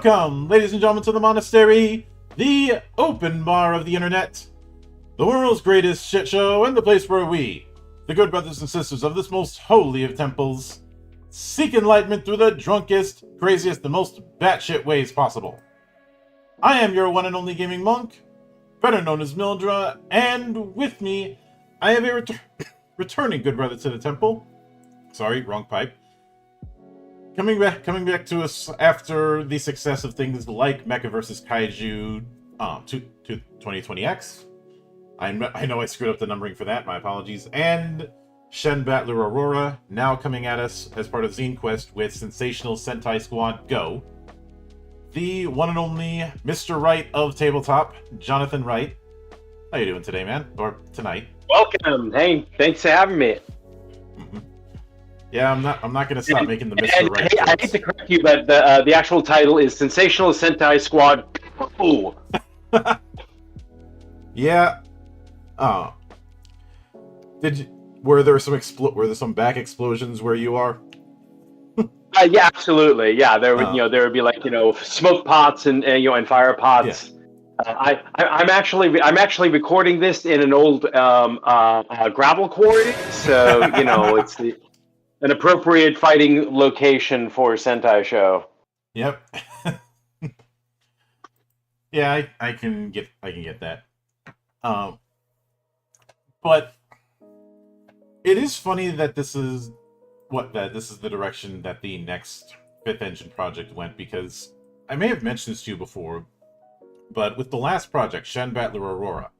Welcome, ladies and gentlemen, to the Monastery, the open bar of the internet, the world's greatest shit show, and the place where we, the good brothers and sisters of this most holy of temples, seek enlightenment through the drunkest, craziest, and most batshit ways possible. I am your one and only gaming monk, better known as Mildra, and with me, I have a returning good brother to the temple. Sorry, wrong pipe. Coming back to us after the success of things like Mecha vs. Kaiju 2020X. I know I screwed up the numbering for that, my apologies. And Shen Battler Aurora, now coming at us as part of Zine Quest with Sensational Sentai Squad Go. The one and only Mr. Wright of Tabletop, Johnathan Wright. How you doing today, man? Or tonight? Welcome. Hey, thanks for having me. Yeah, I'm not gonna stop making the Mr. And Right I hate jokes. to correct you, but the actual title is Sensational Sentai Squad. Oh, Yeah. Oh, did you, were there some were there some back explosions where you are? yeah, absolutely. Yeah, Uh, there would be like smoke pots and fire yeah. pots. I'm actually recording this in an old gravel quarry, so it's an appropriate fighting location for a Sentai show. Yep. Yeah, I can get that. Um, but it is funny that this is the direction that the next Fifth Engine project went, because I may have mentioned this to you before, but with the last project, Shen Battler Aurora,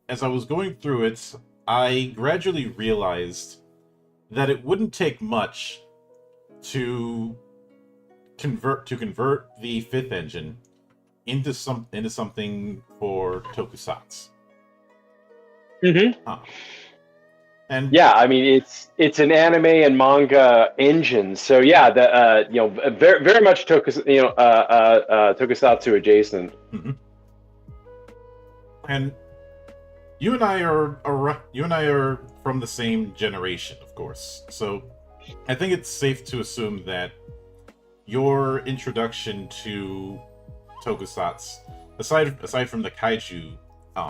as I was going through it, I gradually realized that it wouldn't take much to convert the Fifth Engine into something for Tokusatsu. Hmm. Huh. And Yeah, I mean it's an anime and manga engine, so yeah, the very very much tokusatsu adjacent. mhm. And you and I are from the same generation, of course. So I think it's safe to assume that your introduction to Tokusatsu, aside from the kaiju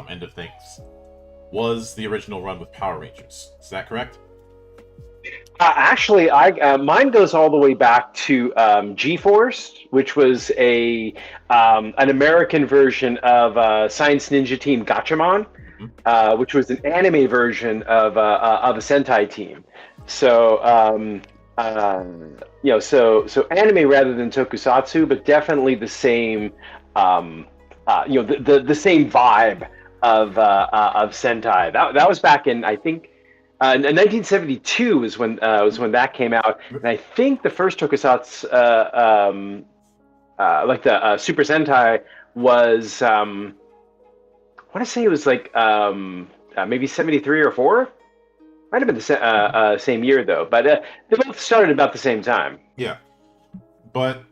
end of things, was the original run with Power Rangers. Is that correct? Actually, I mine goes all the way back to G-Force, which was a an American version of Science Ninja Team Gatchaman, Hmm. which was an anime version of a Sentai team. So so anime rather than Tokusatsu, but definitely the same the same vibe of Sentai. That was back in I think. 1972 was when that came out, and I think the first Tokusatsu, like the Super Sentai, was I want to say it was like maybe 73 or four. Might have been the same year though, but they both started about the same time. Yeah, but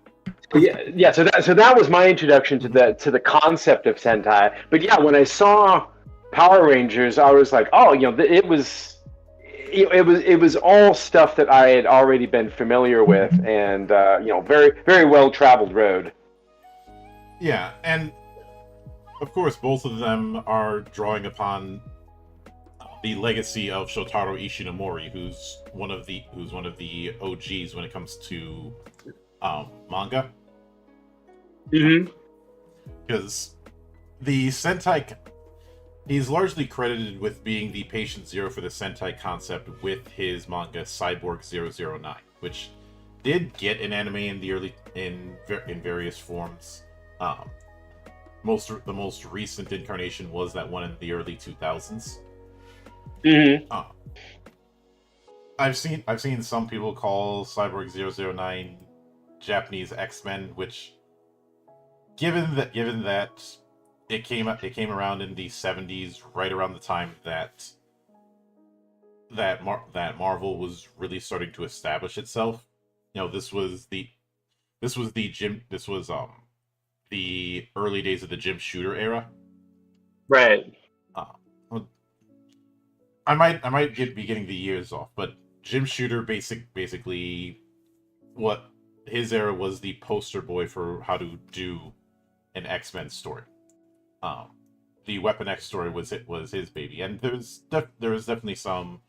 Yeah, yeah. So that was my introduction to mhm. the concept of Sentai. But yeah, when I saw Power Rangers, I was like, oh, it was all stuff that I had already been familiar with, and very very well traveled road. Yeah, and of course, both of them are drawing upon the legacy of Shotaro Ishinomori, who's one of the OGs when it comes to manga, Hmm. because the Sentai he's largely credited with being the patient zero for the Sentai concept with his manga Cyborg 009, which did get an anime in the early in various forms. Um, the most recent incarnation was that one in the early 2000s. Hmm. Uh, I've seen some people call Cyborg 009 Japanese X-Men, which given that it came around in the 70s, right around the time that that Marvel was really starting to establish itself. This was the early days of the Jim Shooter era. Right. Uh, well, be getting the years off, but Jim Shooter basically what his era was the poster boy for how to do an X-Men story. Um, the Weapon X story was his baby, and there was definitely some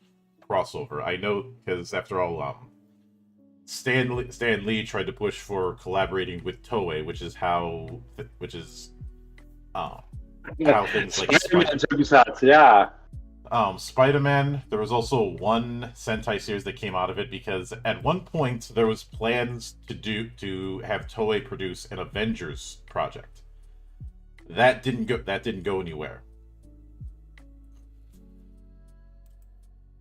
crossover. I know because after all, Stan Lee tried to push for collaborating with Toei, which is um, how things like Spider-Man Tokusatsu, yeah. Spider-Man. There was also one Sentai series that came out of it, because at one point there was plans to have Toei produce an Avengers project. That didn't go anywhere.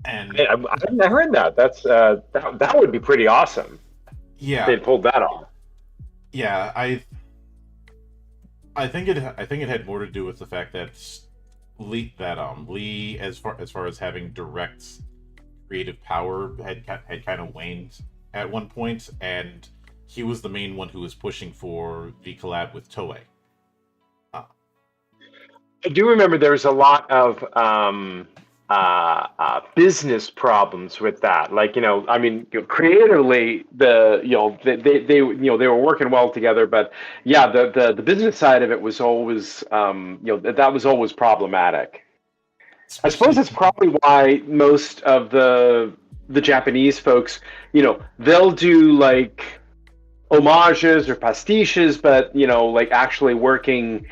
And I heard that. That would be pretty awesome if yeah, they pulled that off. yeah, I think it had more to do with the fact that Lee as far as having direct creative power had kind of waned at one point, and he was the main one who was pushing for the collab with Toei. Uh, I do remember there was a lot of business problems with that. Like, I mean, creatively, they they were working well together, but yeah, the business side of it was always, that was always problematic. I suppose especially, that's probably why most of the Japanese folks, they'll do like homages or pastiches, but like actually working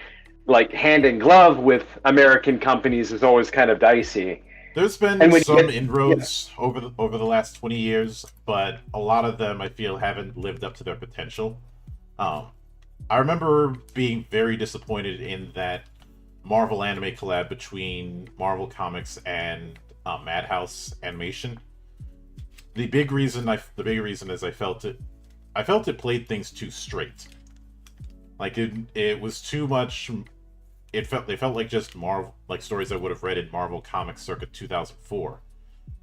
like hand in glove with American companies is always kind of dicey. there's been And when you some get, yeah, inroads over the last 20 years, but a lot of them I feel haven't lived up to their potential. Um, I remember being very disappointed in that Marvel anime collab between Marvel Comics and Madhouse Animation. The big reason is I felt it played things too straight. Like it was too much. They felt like just Marvel, like stories I would have read in Marvel Comics circa 2004,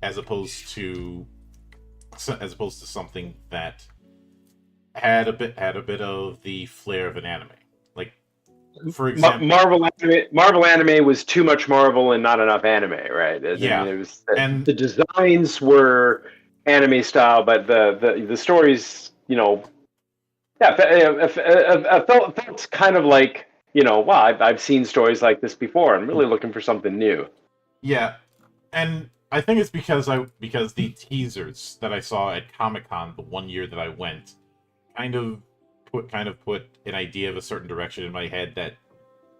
as opposed to something that had a bit of the flair of an anime. Like, for example, Marvel anime was too much Marvel and not enough anime, right? I mean, yeah, it was and the designs were anime style, but the stories, yeah, felt kind of like, wow, I've seen stories like this before. I'm really looking for something new. yeah, and I think it's because the teasers that I saw at Comic Con the one year that I went kind of put an idea of a certain direction in my head that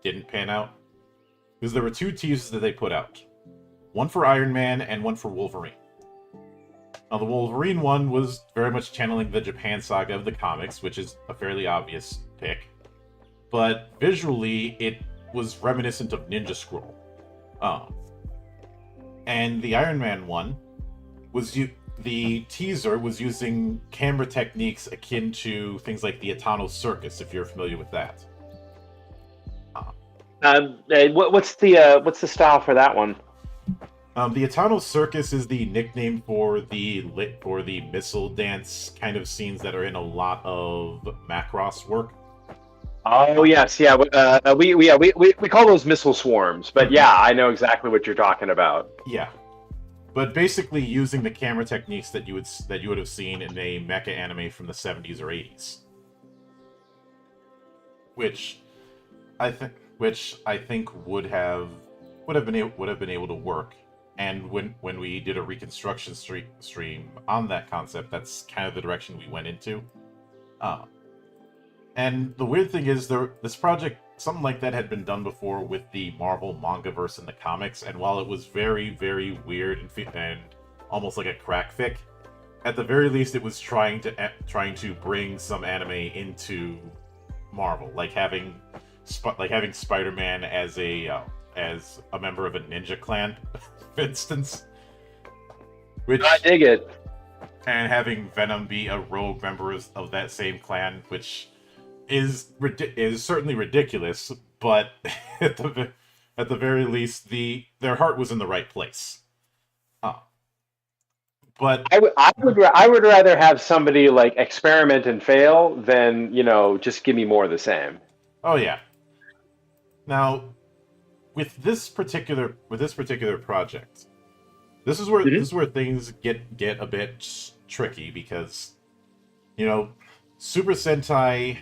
didn't pan out. Because there were two teasers that they put out, one for Iron Man and one for Wolverine. Now, the Wolverine one was very much channeling the Japan saga of the comics, which is a fairly obvious pick. But visually, it was reminiscent of Ninja Scroll. Um, and the Iron Man one the teaser was using camera techniques akin to things like the Etano Circus, if you're familiar with that. Uh, What's the style for that one? the Etano Circus is the nickname for the missile dance kind of scenes that are in a lot of Macross work. Oh yes, yeah. We call those missile swarms, but Mhm. yeah, I know exactly what you're talking about. Yeah, but basically using the camera techniques that you would have seen in a mecha anime from the 70s or 80s, which I think would have been able to work. And when we did a reconstruction stream on that concept, that's kind of the direction we went into. Uh, and the weird thing is, this project, something like that had been done before with the Marvel mangaverse and the comics, and while it was very, very weird and almost like a crack fic, at the very least, it was trying to bring some anime into Marvel, like having Spider-Man as a member of a ninja clan, for instance, which I dig it. and having Venom be a rogue member of that same clan, which is certainly ridiculous, but at the very least, their heart was in the right place. Uh, but I would rather have somebody like experiment and fail than just give me more of the same. oh yeah, now with this particular project, Mhm. this is where things get a bit tricky because Super Sentai,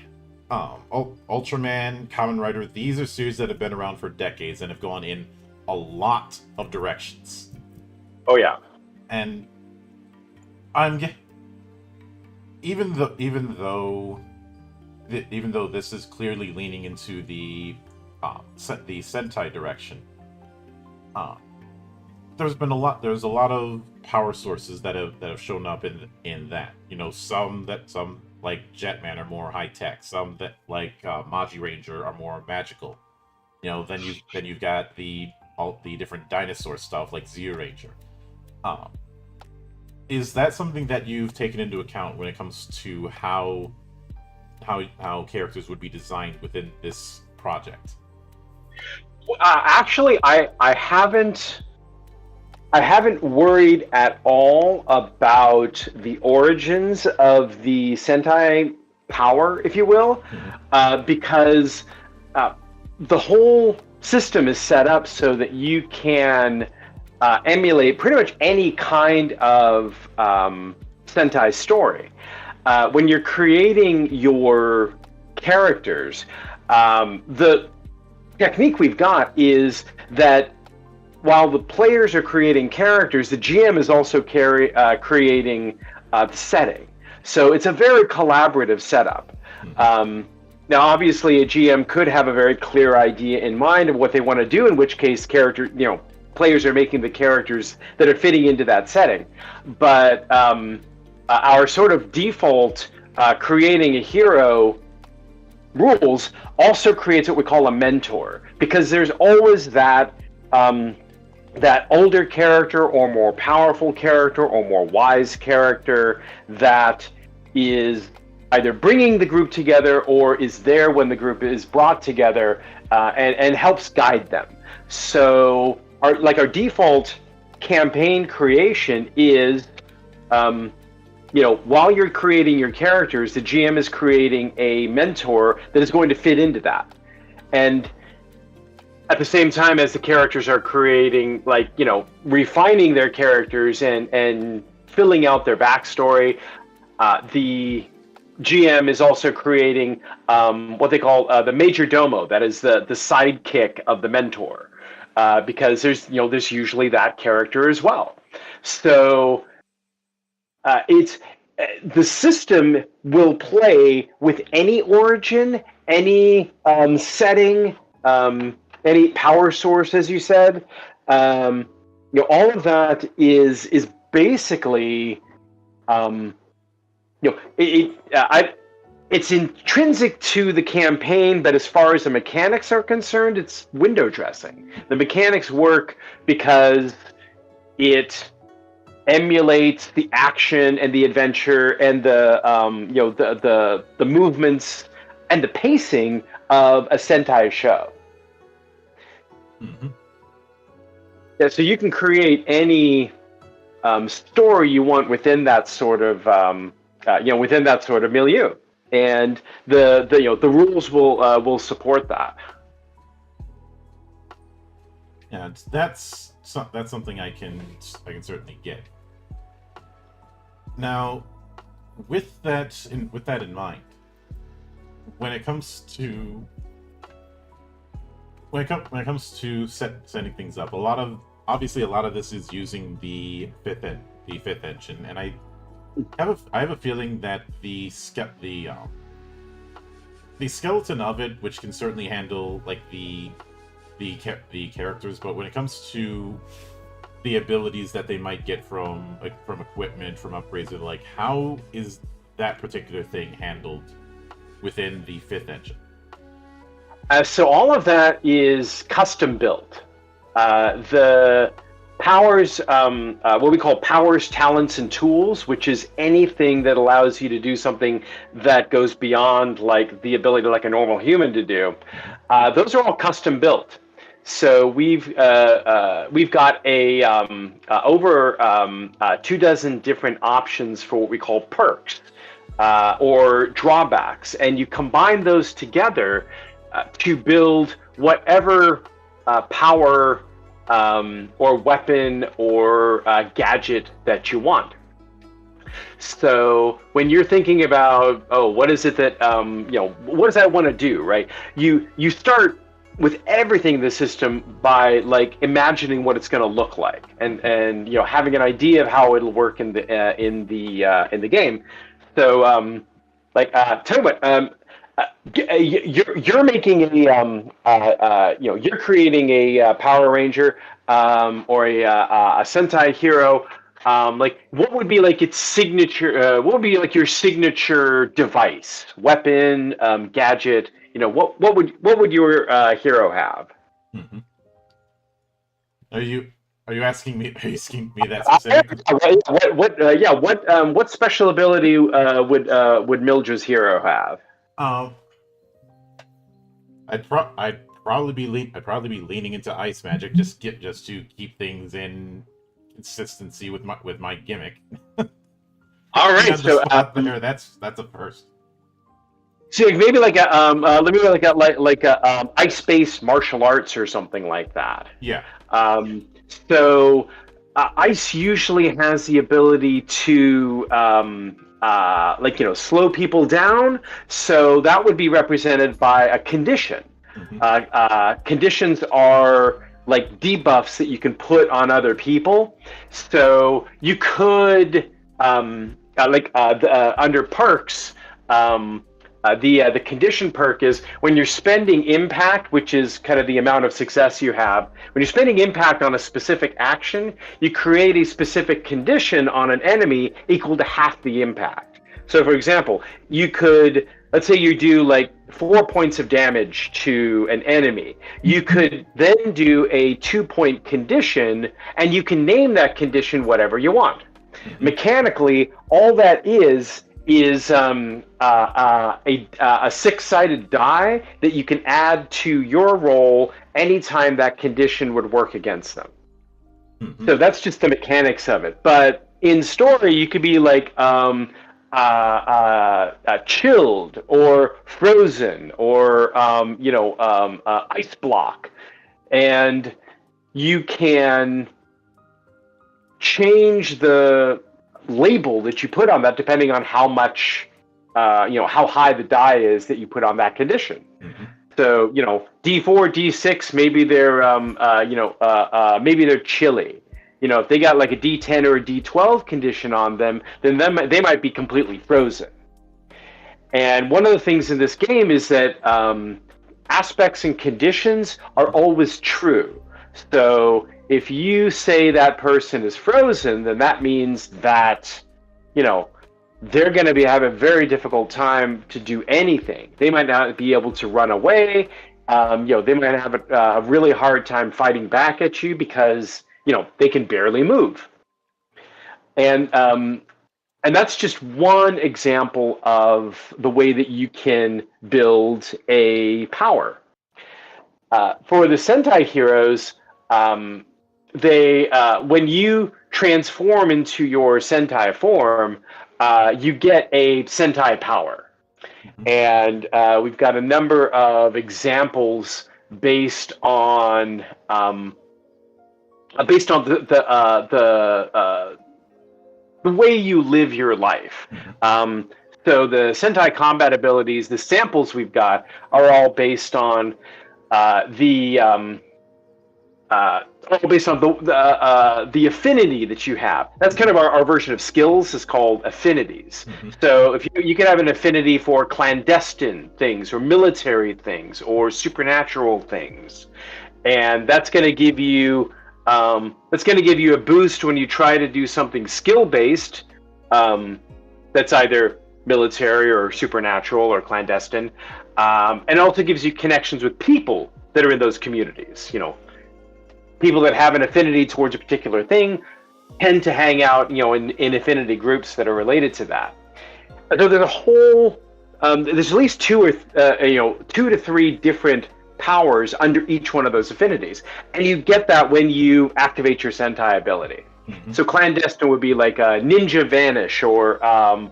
Ultraman, Kamen Rider, these are series that have been around for decades and have gone in a lot of directions. Oh yeah. And I'm even though this is clearly leaning into the Sentai direction, uh, there's a lot of power sources that have shown up in that. Some like Jetman are more high tech, some that like Magi Ranger are more magical. Then you've got all the different dinosaur stuff like Zeo Ranger. um is that something that you've taken into account when it comes to how characters would be designed within this project? Actually, I haven't I haven't worried at all about the origins of the Sentai power, if you will, Mhm. because uh, the whole system is set up so that you can emulate pretty much any kind of Sentai story. When you're creating your characters, the technique we've got is that while the players are creating characters, the GM is also creating the setting. So it's a very collaborative setup. Now, obviously, a GM could have a very clear idea in mind of what they want to do, in which case, players are making the characters that are fitting into that setting. But our sort of default creating a hero rules also creates what we call a mentor, because there's always that older character or more powerful character or more wise character that is either bringing the group together or is there when the group is brought together, and helps guide them. So our default campaign creation is, while you're creating your characters, the GM is creating a mentor that is going to fit into that. And at the same time as the characters are creating, refining their characters and filling out their backstory, the GM is also creating what they call the major domo, that is the sidekick of the mentor, because there's usually that character as well. So it's the system will play with any origin, any setting, any power source, as you said. All of that is basically, it's intrinsic to the campaign, but as far as the mechanics are concerned, it's window dressing. The mechanics work because it emulates the action and the adventure and the movements and the pacing of a Sentai show. Mm-hmm. Yeah, so you can create any story you want within that sort of milieu, and the rules will support that. Yeah, that's something I can certainly get. Now, with that in mind, when it comes to setting things up, a lot of this is using the fifth engine, and I have a feeling that the skeleton of it, which can certainly handle like the characters, but when it comes to the abilities that they might get from equipment, from upgrades, and like, how is that particular thing handled within the fifth engine? So all of that is custom built. The powers, what we call powers, talents, and tools, which is anything that allows you to do something that goes beyond like the ability like a normal human to do. Those are all custom built. So we've got over 24 different options for what we call perks, or drawbacks, and you combine those together to build whatever power or weapon or gadget that you want. So when you're thinking about, what is it that what does that want to do, right? You start with everything in the system by like imagining what it's going to look like, and having an idea of how it'll work in the game. So tell you what, you're making you're creating a Power Ranger, or a Sentai hero. What would be like its signature? What would be like your signature device, weapon, gadget? What would your hero have? Mm-hmm. Are you asking me? Are you asking me that specifically? What special ability would Mildred's hero have? Um, I'd probably be leaning into ice magic, just to keep things in consistency with my gimmick. All right, On the so spot there, that's a first. so maybe like a let me like a ice-based martial arts or something like that. Yeah. So ice usually has the ability to like slow people down. So that would be represented by a condition. Conditions are like debuffs that you can put on other people. So you could under perks. The condition perk is when you're spending impact, which is kind of the amount of success you have. When you're spending impact on a specific action, you create a specific condition on an enemy equal to half the impact. So, for example, you could, let's say you do like 4 points of damage to an enemy. You could then do a 2-point condition, and you can name that condition whatever you want. Mechanically, all that is a six-sided die that you can add to your roll anytime that condition would work against them. So that's just the mechanics of it. But in story, you could be like chilled or frozen or ice block, and you can change the label that you put on that depending on how much how high the die is that you put on that condition. So D4, D6, maybe they're maybe they're chilly. If they got like a D10 or a D12 condition on them, then they might be completely frozen. And one of the things in this game is that aspects and conditions are always true. So if you say that person is frozen, then that means that, they're going to have a very difficult time to do anything. They might not be able to run away. They might have a really hard time fighting back at you because, they can barely move. And that's just one example of the way that you can build a power. For the Sentai heroes, when you transform into your Sentai form, you get a Sentai power. And we've got a number of examples based on the way you live your life. So the Sentai combat abilities, the samples we've got, are all based on the affinity that you have. That's kind of our version of skills is called affinities. So if you can have an affinity for clandestine things or military things or supernatural things, and that's going to give you a boost when you try to do something skill-based that's either military or supernatural or clandestine, and it also gives you connections with people that are in those communities. People that have an affinity towards a particular thing tend to hang out, in affinity groups that are related to that. So there's a whole, there's at least two to three different powers under each one of those affinities, and you get that when you activate your Sentai ability. So clandestine would be like a ninja vanish or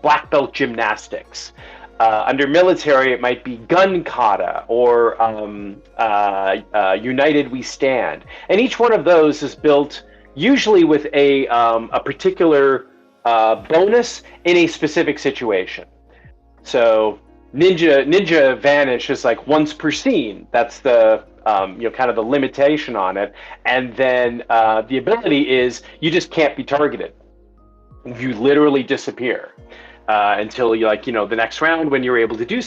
black belt gymnastics. Under military, it might be gun kata or united we stand, and each one of those is built usually with a particular bonus in a specific situation. So ninja vanish is like once per scene. That's the kind of the limitation on it, and then the ability is you just can't be targeted. You literally disappear. Until the next round when you're able to do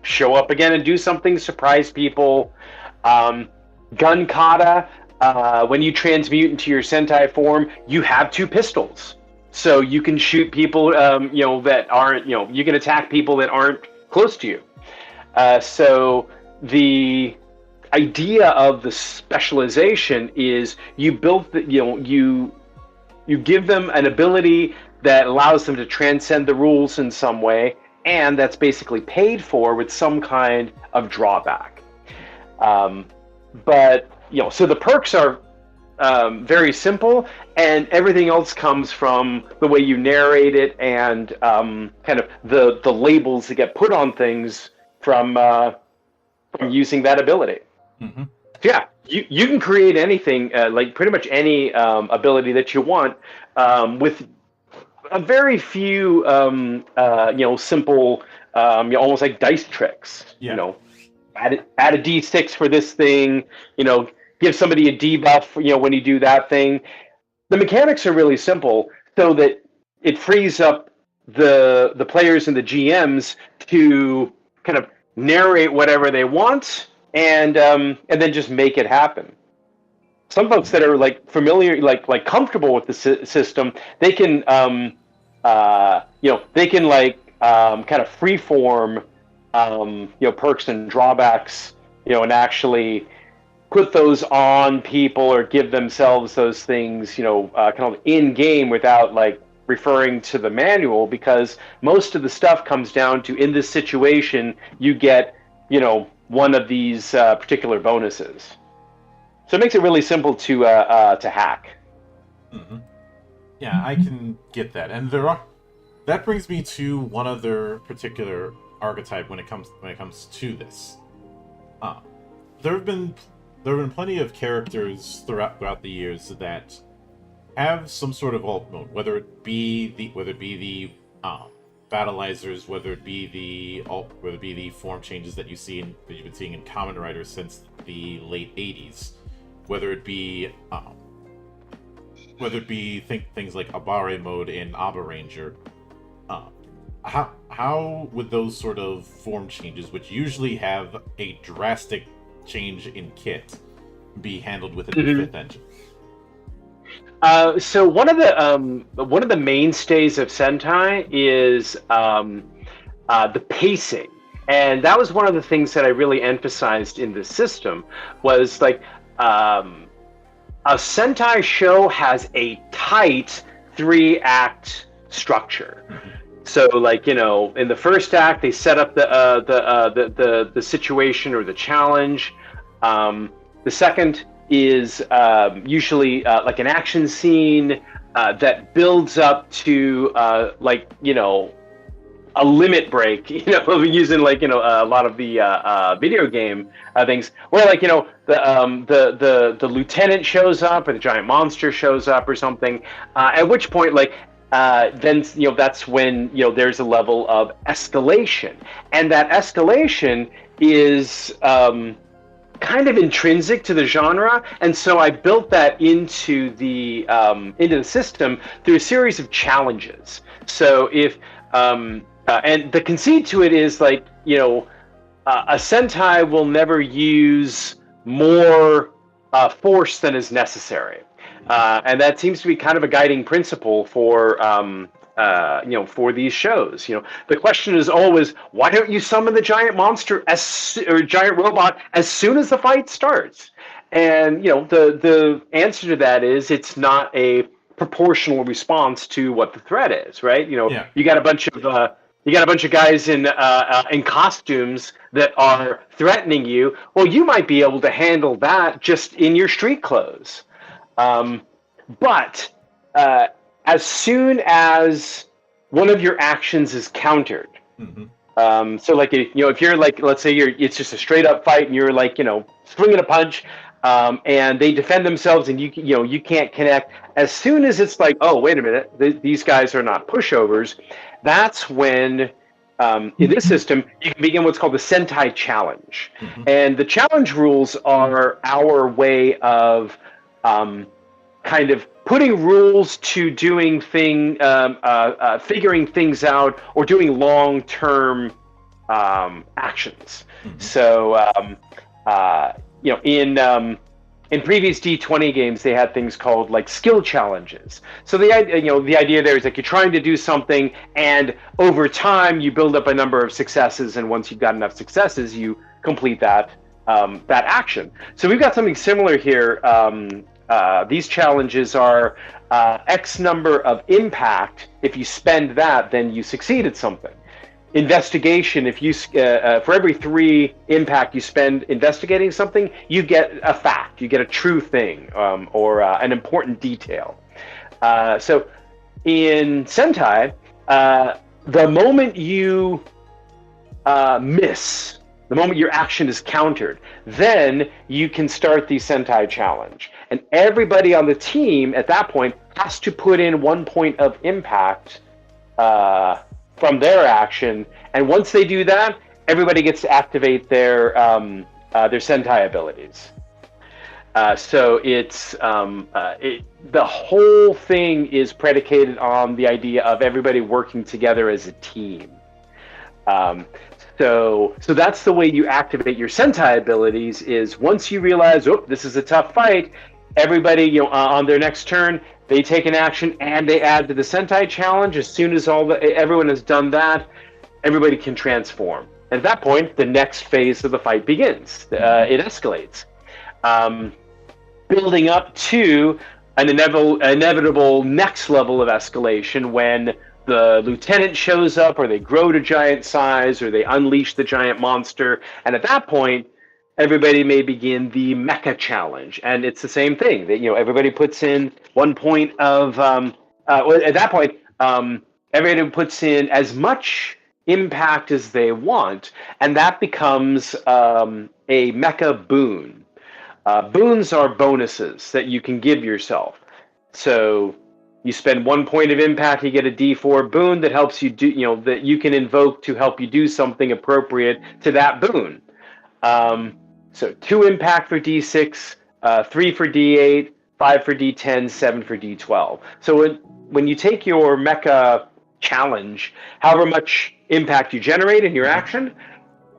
show up again and do something, surprise people. Gun kata, when you transmute into your Sentai form, you have two pistols, so you can shoot people that aren't you can attack people that aren't close to you. So the idea of the specialization is you build you give them an ability that allows them to transcend the rules in some way, and that's basically paid for with some kind of drawback. But so the perks are very simple, and everything else comes from the way you narrate it and kind of the labels that get put on things from using that ability. Mm-hmm. Yeah, you can create anything, like pretty much any ability that you want, with a very few, simple, almost like dice tricks. Yeah. You know, add a d6 for this thing. You know, give somebody a debuff. You know, when you do that thing, the mechanics are really simple, so that it frees up the players and the GMs to kind of narrate whatever they want, and then just make it happen. Some folks that are like familiar, like comfortable with the system, they can they can kind of freeform perks and drawbacks, and actually put those on people or give themselves those things, kind of in game without like referring to the manual, because most of the stuff comes down to, in this situation, you get, one of these particular bonuses. So it makes it really simple to hack. Mm-hmm. Yeah, I can get that, and that brings me to one other particular archetype when it comes to this. There have been plenty of characters throughout the years that have some sort of alt mode, whether it be the battleizers, whether it be the form changes that you've been seeing in Kamen Rider since the late '80s, whether it be things like Abare mode in Aba Ranger. How would those sort of form changes, which usually have a drastic change in kit, be handled within the fifth engine? So one of the mainstays of Sentai is the pacing, and that was one of the things that I really emphasized in the system. Was like a Sentai show has a tight 3-act structure. So, like, in the first act, they set up the situation or the challenge. The second is usually like an action scene that builds up to a limit break. Using a lot of the video game things, where the lieutenant shows up or the giant monster shows up or something. At which point, then that's when there's a level of escalation, and that escalation is kind of intrinsic to the genre, and so I built that into the system through a series of challenges. So if and the conceit to it is a Sentai will never use more force than is necessary. And that seems to be kind of a guiding principle for for these shows. The question is always, why don't you summon the giant monster or giant robot as soon as the fight starts? And the answer to that is, it's not a proportional response to what the threat is, right? Yeah. You got a bunch of guys in costumes that are threatening you. Well, you might be able to handle that just in your street clothes. But as soon as one of your actions is countered, so if you're let's say it's just a straight up fight and you're swinging a punch, and they defend themselves and you can't connect. As soon as it's oh, wait a minute, these guys are not pushovers, that's when in this system you can begin what's called the Sentai challenge. And the challenge rules are our way of kind of putting rules to doing figuring things out or doing long-term actions. So in previous D20 games, they had things called skill challenges. So the idea there is you're trying to do something, and over time you build up a number of successes, and once you've got enough successes, you complete that action. So we've got something similar here. These challenges are X number of impact. If you spend that, then you succeed at something. investigation, if you for every 3 impact you spend investigating something, you get a fact, you get a true thing, or an important detail. So in Sentai, the moment you miss, the moment your action is countered, then you can start the Sentai challenge. And everybody on the team at that point has to put in 1 point of impact from their action. And once they do that, everybody gets to activate their Sentai abilities. So it's the whole thing is predicated on the idea of everybody working together as a team. So that's the way you activate your Sentai abilities. Is once you realize, oh, this is a tough fight, everybody, on their next turn, they take an action and they add to the Sentai challenge. As soon as everyone has done that, everybody can transform. And at that point, the next phase of the fight begins. It escalates, building up to an inevitable next level of escalation when the lieutenant shows up, or they grow to giant size, or they unleash the giant monster. And at that point, everybody may begin the mecha challenge. And it's the same thing. That everybody puts in 1 point of at that point, everybody puts in as much impact as they want, and that becomes a mecha boon. Boons are bonuses that you can give yourself. So you spend 1 point of impact, you get a D4 boon that helps you do, that you can invoke to help you do something appropriate to that boon. So 2 impact for D6, 3 for D8, 5 for D10, 7 for D12. So when you take your mecha challenge, however much impact you generate in your action,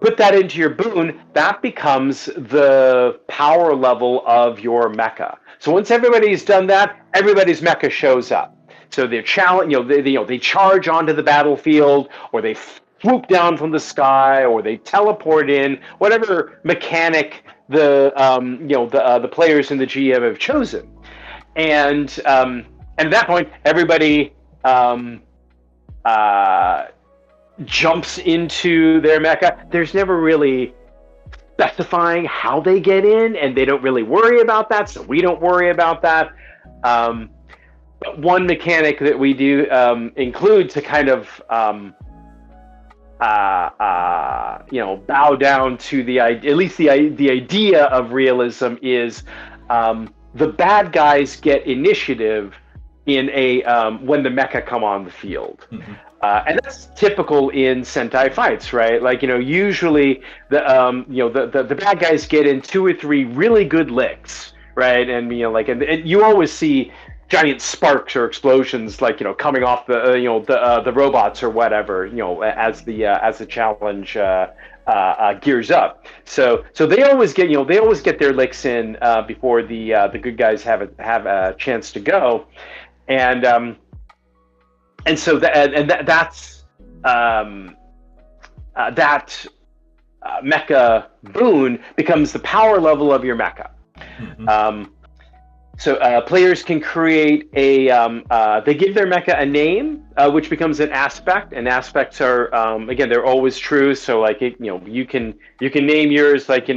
put that into your boon, that becomes the power level of your mecha. So once everybody's done that, everybody's mecha shows up. So they're they charge onto the battlefield, or they swoop down from the sky, or they teleport in, whatever mechanic the players in the GM have chosen. And at that point, everybody jumps into their mecha. There's never really specifying how they get in, and they don't really worry about that, so we don't worry about that. But one mechanic that we do include to kind of bow down to the idea, at least the idea of realism, is the bad guys get initiative in when the mecha come on the field. Mm-hmm. And that's typical in Sentai fights, right? Like, usually the bad guys get in 2 or 3 really good licks, right? And and you always see giant sparks or explosions, like coming off the robots or whatever, as the challenge gears up. So they always get their licks in before the good guys have a chance to go, and so that's that mecha boon becomes the power level of your mecha. Mm-hmm. So players can create they give their mecha a name, which becomes an aspect. And aspects are again, they're always true. So like you can name yours like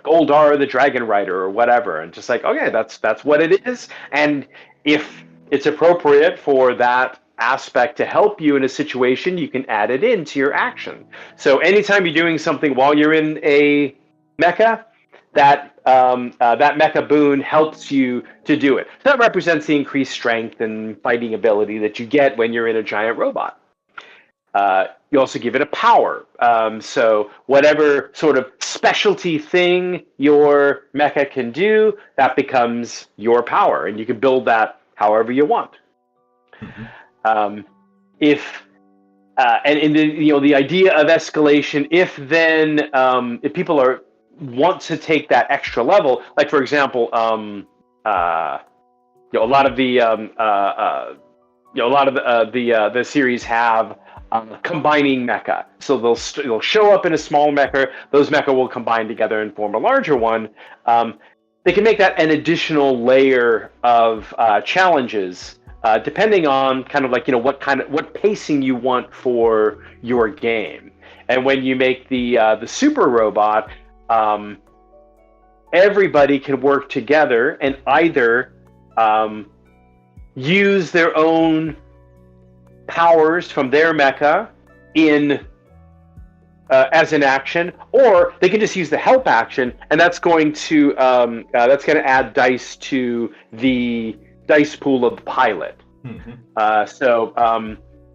Goldar the Dragon Rider or whatever, and just like, okay, that's what it is. And if it's appropriate for that aspect to help you in a situation, you can add it into your action. So anytime you're doing something while you're in a mecha, that mecha boon helps you to do it. So that represents the increased strength and fighting ability that you get when you're in a giant robot. You also give it a power. So whatever sort of specialty thing your mecha can do, that becomes your power, and you can build that however you want. Mm-hmm. If the idea of escalation, if people want to take that extra level, like for example, a lot of the series have combining mecha. So they'll show up in a small mecha. Those mecha will combine together and form a larger one. They can make that an additional layer of challenges depending on kind of like what pacing you want for your game. And when you make the super robot, everybody can work together and either use their own powers from their mecha in as an action, or they can just use the help action, and that's going to add dice to the dice pool of the pilot. Mm-hmm.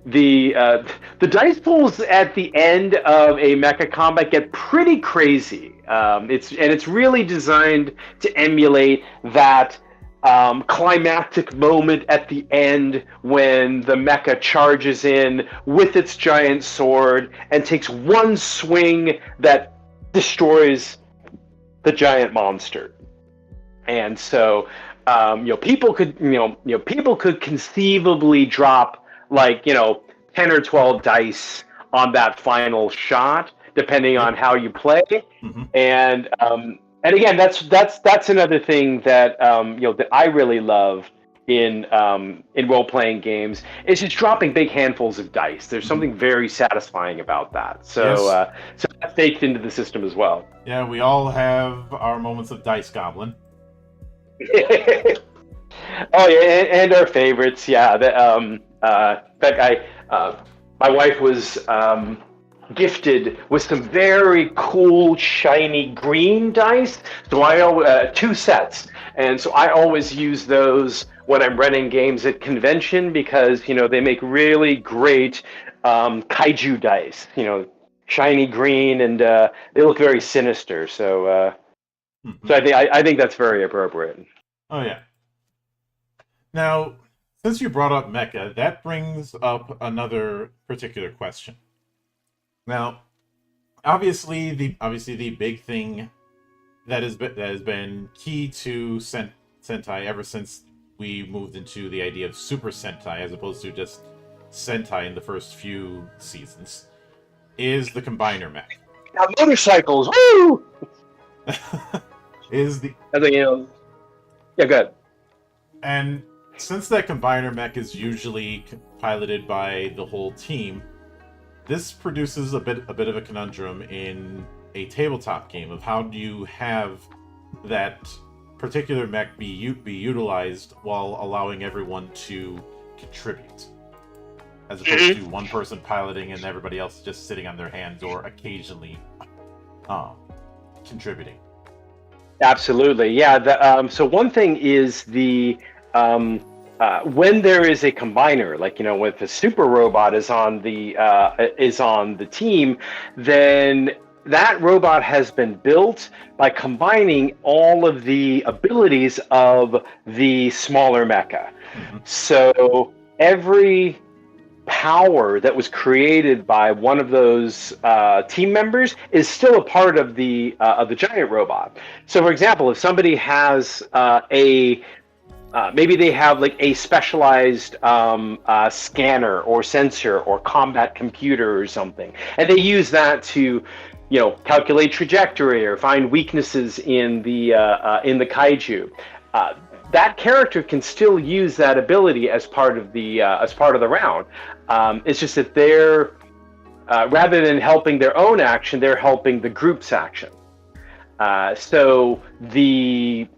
The dice pools at the end of a mecha combat get pretty crazy. It's really designed to emulate that climactic moment at the end when the mecha charges in with its giant sword and takes one swing that destroys the giant monster. And so people could conceivably drop like 10 or 12 dice on that final shot, depending on how you play. Mm-hmm. And again, that's another thing that that I really love in role-playing games is just dropping big handfuls of dice. There's something very satisfying about that. So so that's baked into the system as well. Yeah, we all have our moments of Dice Goblin. Oh yeah, and our favorites. Yeah, in fact, my wife was gifted with some very cool shiny green dice, so I 2 sets, and so I always use those when I'm running games at convention because they make really great kaiju dice, shiny green, and they look very sinister. So so I think that's very appropriate. Oh yeah. Now, since you brought up mecha, that brings up another particular question. Now, obviously the big thing that has been key to Sentai ever since we moved into the idea of Super Sentai as opposed to just Sentai in the first few seasons is the combiner mech. Now motorcycles, woo! Is the I think yeah, good. And since that combiner mech is usually piloted by the whole team, this produces a bit of a conundrum in a tabletop game of how do you have that particular mech be utilized while allowing everyone to contribute, as opposed to one person piloting and everybody else just sitting on their hands or occasionally contributing. Absolutely, yeah. So one thing is the when there is a combiner, like when the super robot is on the team, then that robot has been built by combining all of the abilities of the smaller mecha. Mm-hmm. So every power that was created by one of those team members is still a part of the giant robot. So, for example, if somebody has maybe they have like a specialized scanner or sensor or combat computer or something, and they use that to calculate trajectory or find weaknesses in the kaiju. That character can still use that ability as part of the round. It's just that they're rather than helping their own action, they're helping the group's action. So the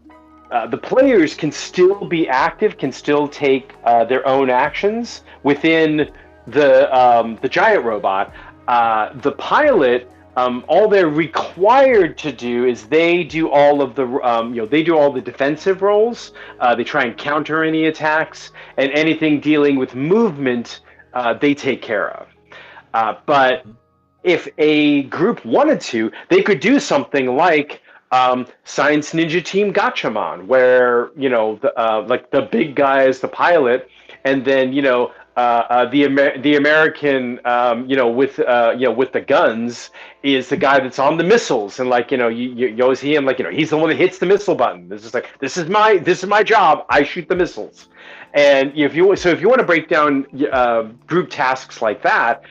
players can still be active, can still take their own actions within the giant robot. The pilot, all they're required to do is they do all of the defensive roles. They try and counter any attacks, and anything dealing with movement, they take care of. But if a group wanted to, they could do something like Science Ninja Team Gatchaman, where like the big guy is the pilot, and then the American with the guns is the guy that's on the missiles, and you always see him he's the one that hits the missile button. This is this is my job. I shoot the missiles. And if you want to break down group tasks like that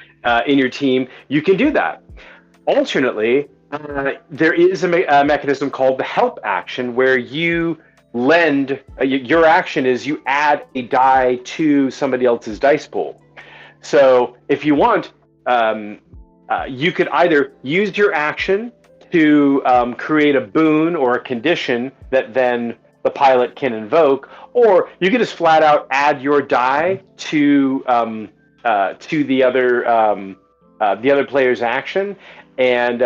in your team, you can do that. Alternately, there is a mechanism called the help action where you lend your action is you add a die to somebody else's dice pool. So if you want, you could either use your action to create a boon or a condition that then the pilot can invoke, or you could just flat out add your die to the other player's action, and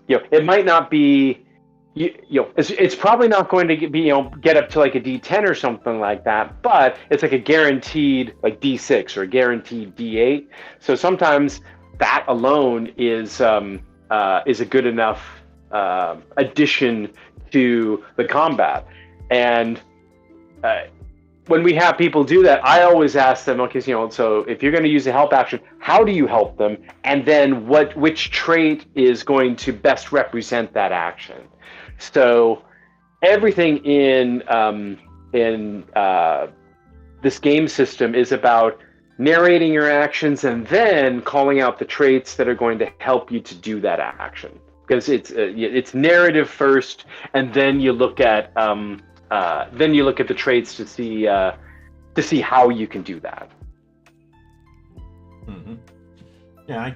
it might not be. It's probably not going to get up to like a D10 or something like that, but it's like a guaranteed like D6 or a guaranteed D8. So sometimes that alone is a good enough addition to the combat. And when we have people do that, I always ask them, okay, so if you're going to use a help action, how do you help them? And then which trait is going to best represent that action? So everything in this game system is about narrating your actions and then calling out the traits that are going to help you to do that action. Because it's narrative first, and then you look at the traits to see how you can do that. Mm-hmm. Yeah,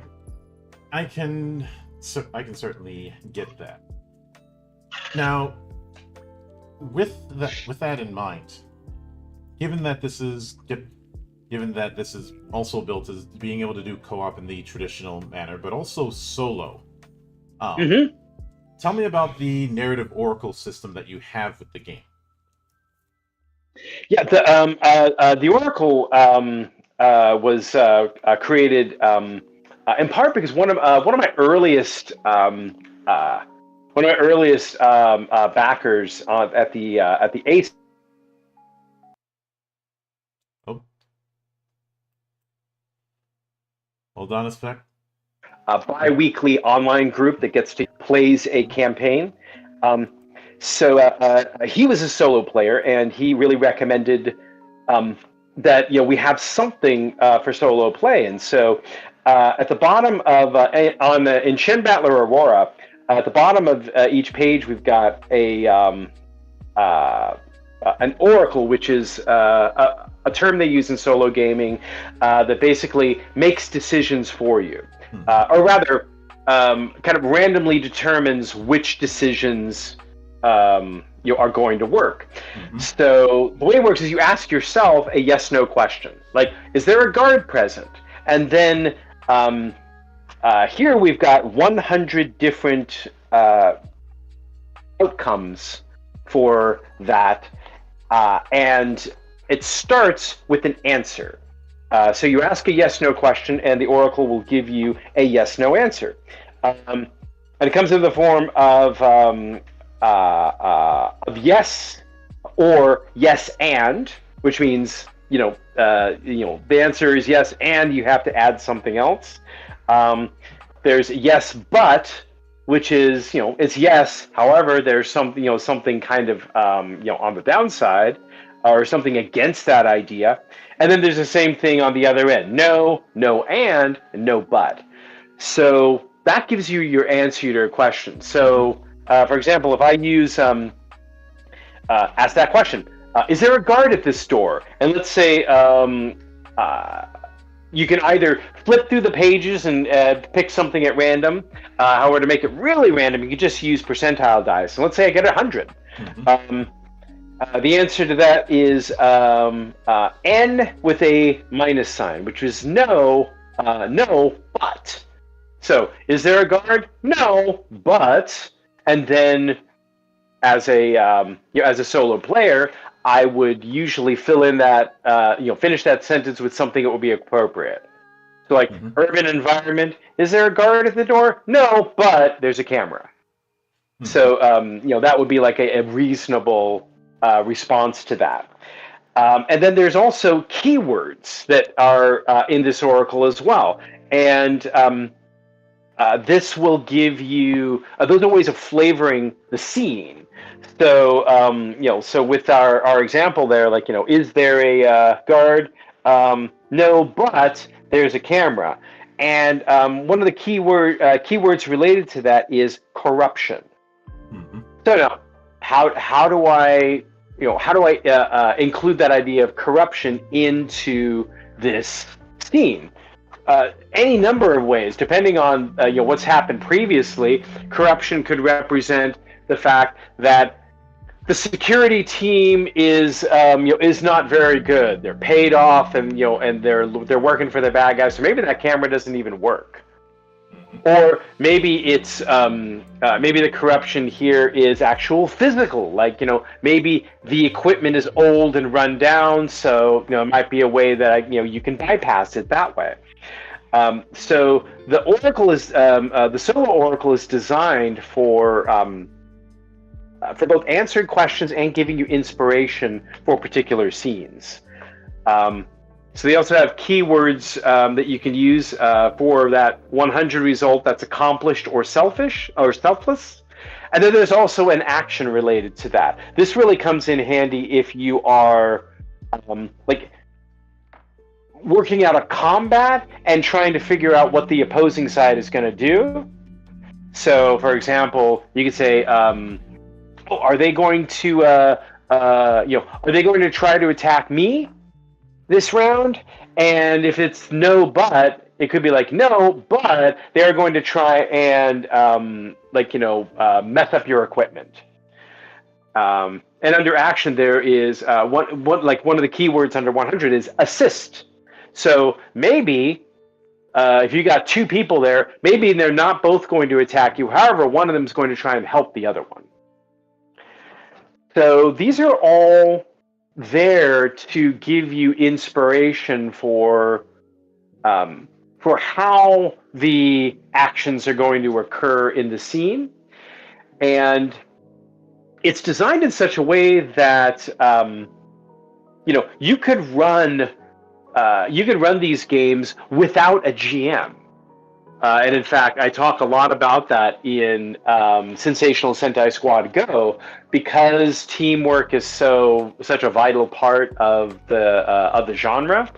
I can certainly get that. Now, with that in mind, given that this is also built as being able to do co-op in the traditional manner, but also solo, tell me about the narrative oracle system that you have with the game. Yeah, the oracle was created in part because one of my earliest backers at the ACE. Oh, hold on a sec. A bi-weekly online group that plays a campaign. So he was a solo player, and he really recommended that we have something for solo play. And so at the bottom of in Shen Battler Aurora, at the bottom of each page, we've got an oracle, which is a term they use in solo gaming that basically makes decisions for you, or rather, kind of randomly determines which decisions are going to work. Mm-hmm. So the way it works is you ask yourself a yes/no question, like, is there a guard present? And then here we've got 100 different outcomes for that, and it starts with an answer. So you ask a yes/no question, and the oracle will give you a yes/no answer. And it comes in the form of yes or yes and, which means the answer is yes and you have to add something else. There's yes but, which is it's yes, however there's something kind of on the downside or something against that idea. And then there's the same thing on the other end: no, no and no but. So that gives you your answer to your question. So for example, if I use ask that question, is there a guard at this store? And let's say you can either flip through the pages and pick something at random. However, to make it really random, you can just use percentile dice. So let's say I get 100. Mm-hmm. The answer to that is N with a minus sign, which is no, but. So, is there a guard? No, but. And then, as a solo player, I would usually fill in that finish that sentence with something that would be appropriate. So, like, mm-hmm. Urban environment. Is there a guard at the door? No, but there's a camera. Mm-hmm. So that would be like a reasonable response to that. And then there's also keywords that are in this oracle as well. And this will give you those are ways of flavoring the scene. So so with our example there, like is there a guard? No, but there's a camera. And one of the keywords related to that is corruption. Mm-hmm. So now, how do I how do I include that idea of corruption into this scene? Any number of ways, depending on what's happened previously. Corruption could represent the fact that the security team is not very good. They're paid off, and they're working for the bad guys. So maybe that camera doesn't even work. Or maybe it's maybe the corruption here is actual physical, like maybe the equipment is old and run down, so it might be a way that you can bypass it that way. So the Oracle is the Solo Oracle is designed for both answering questions and giving you inspiration for particular scenes. So they also have keywords that you can use for that 100 result that's accomplished or selfish or selfless. And then there's also an action related to that. This really comes in handy if you are like working out a combat and trying to figure out what the opposing side is going to do. So, for example, you could say, are they going to are they going to try to attack me this round? And if it's no but, it could be like no, but they're going to try and mess up your equipment. And under action, there is one of the keywords under 100 is assist. So maybe if you got two people there, maybe they're not both going to attack you. However, one of them is going to try and help the other one. So these are all there to give you inspiration for how the actions are going to occur in the scene, and it's designed in such a way that you could run these games without a GM. And in fact, I talk a lot about that in Sensational Sentai Squad Go, because teamwork is such a vital part of the genre,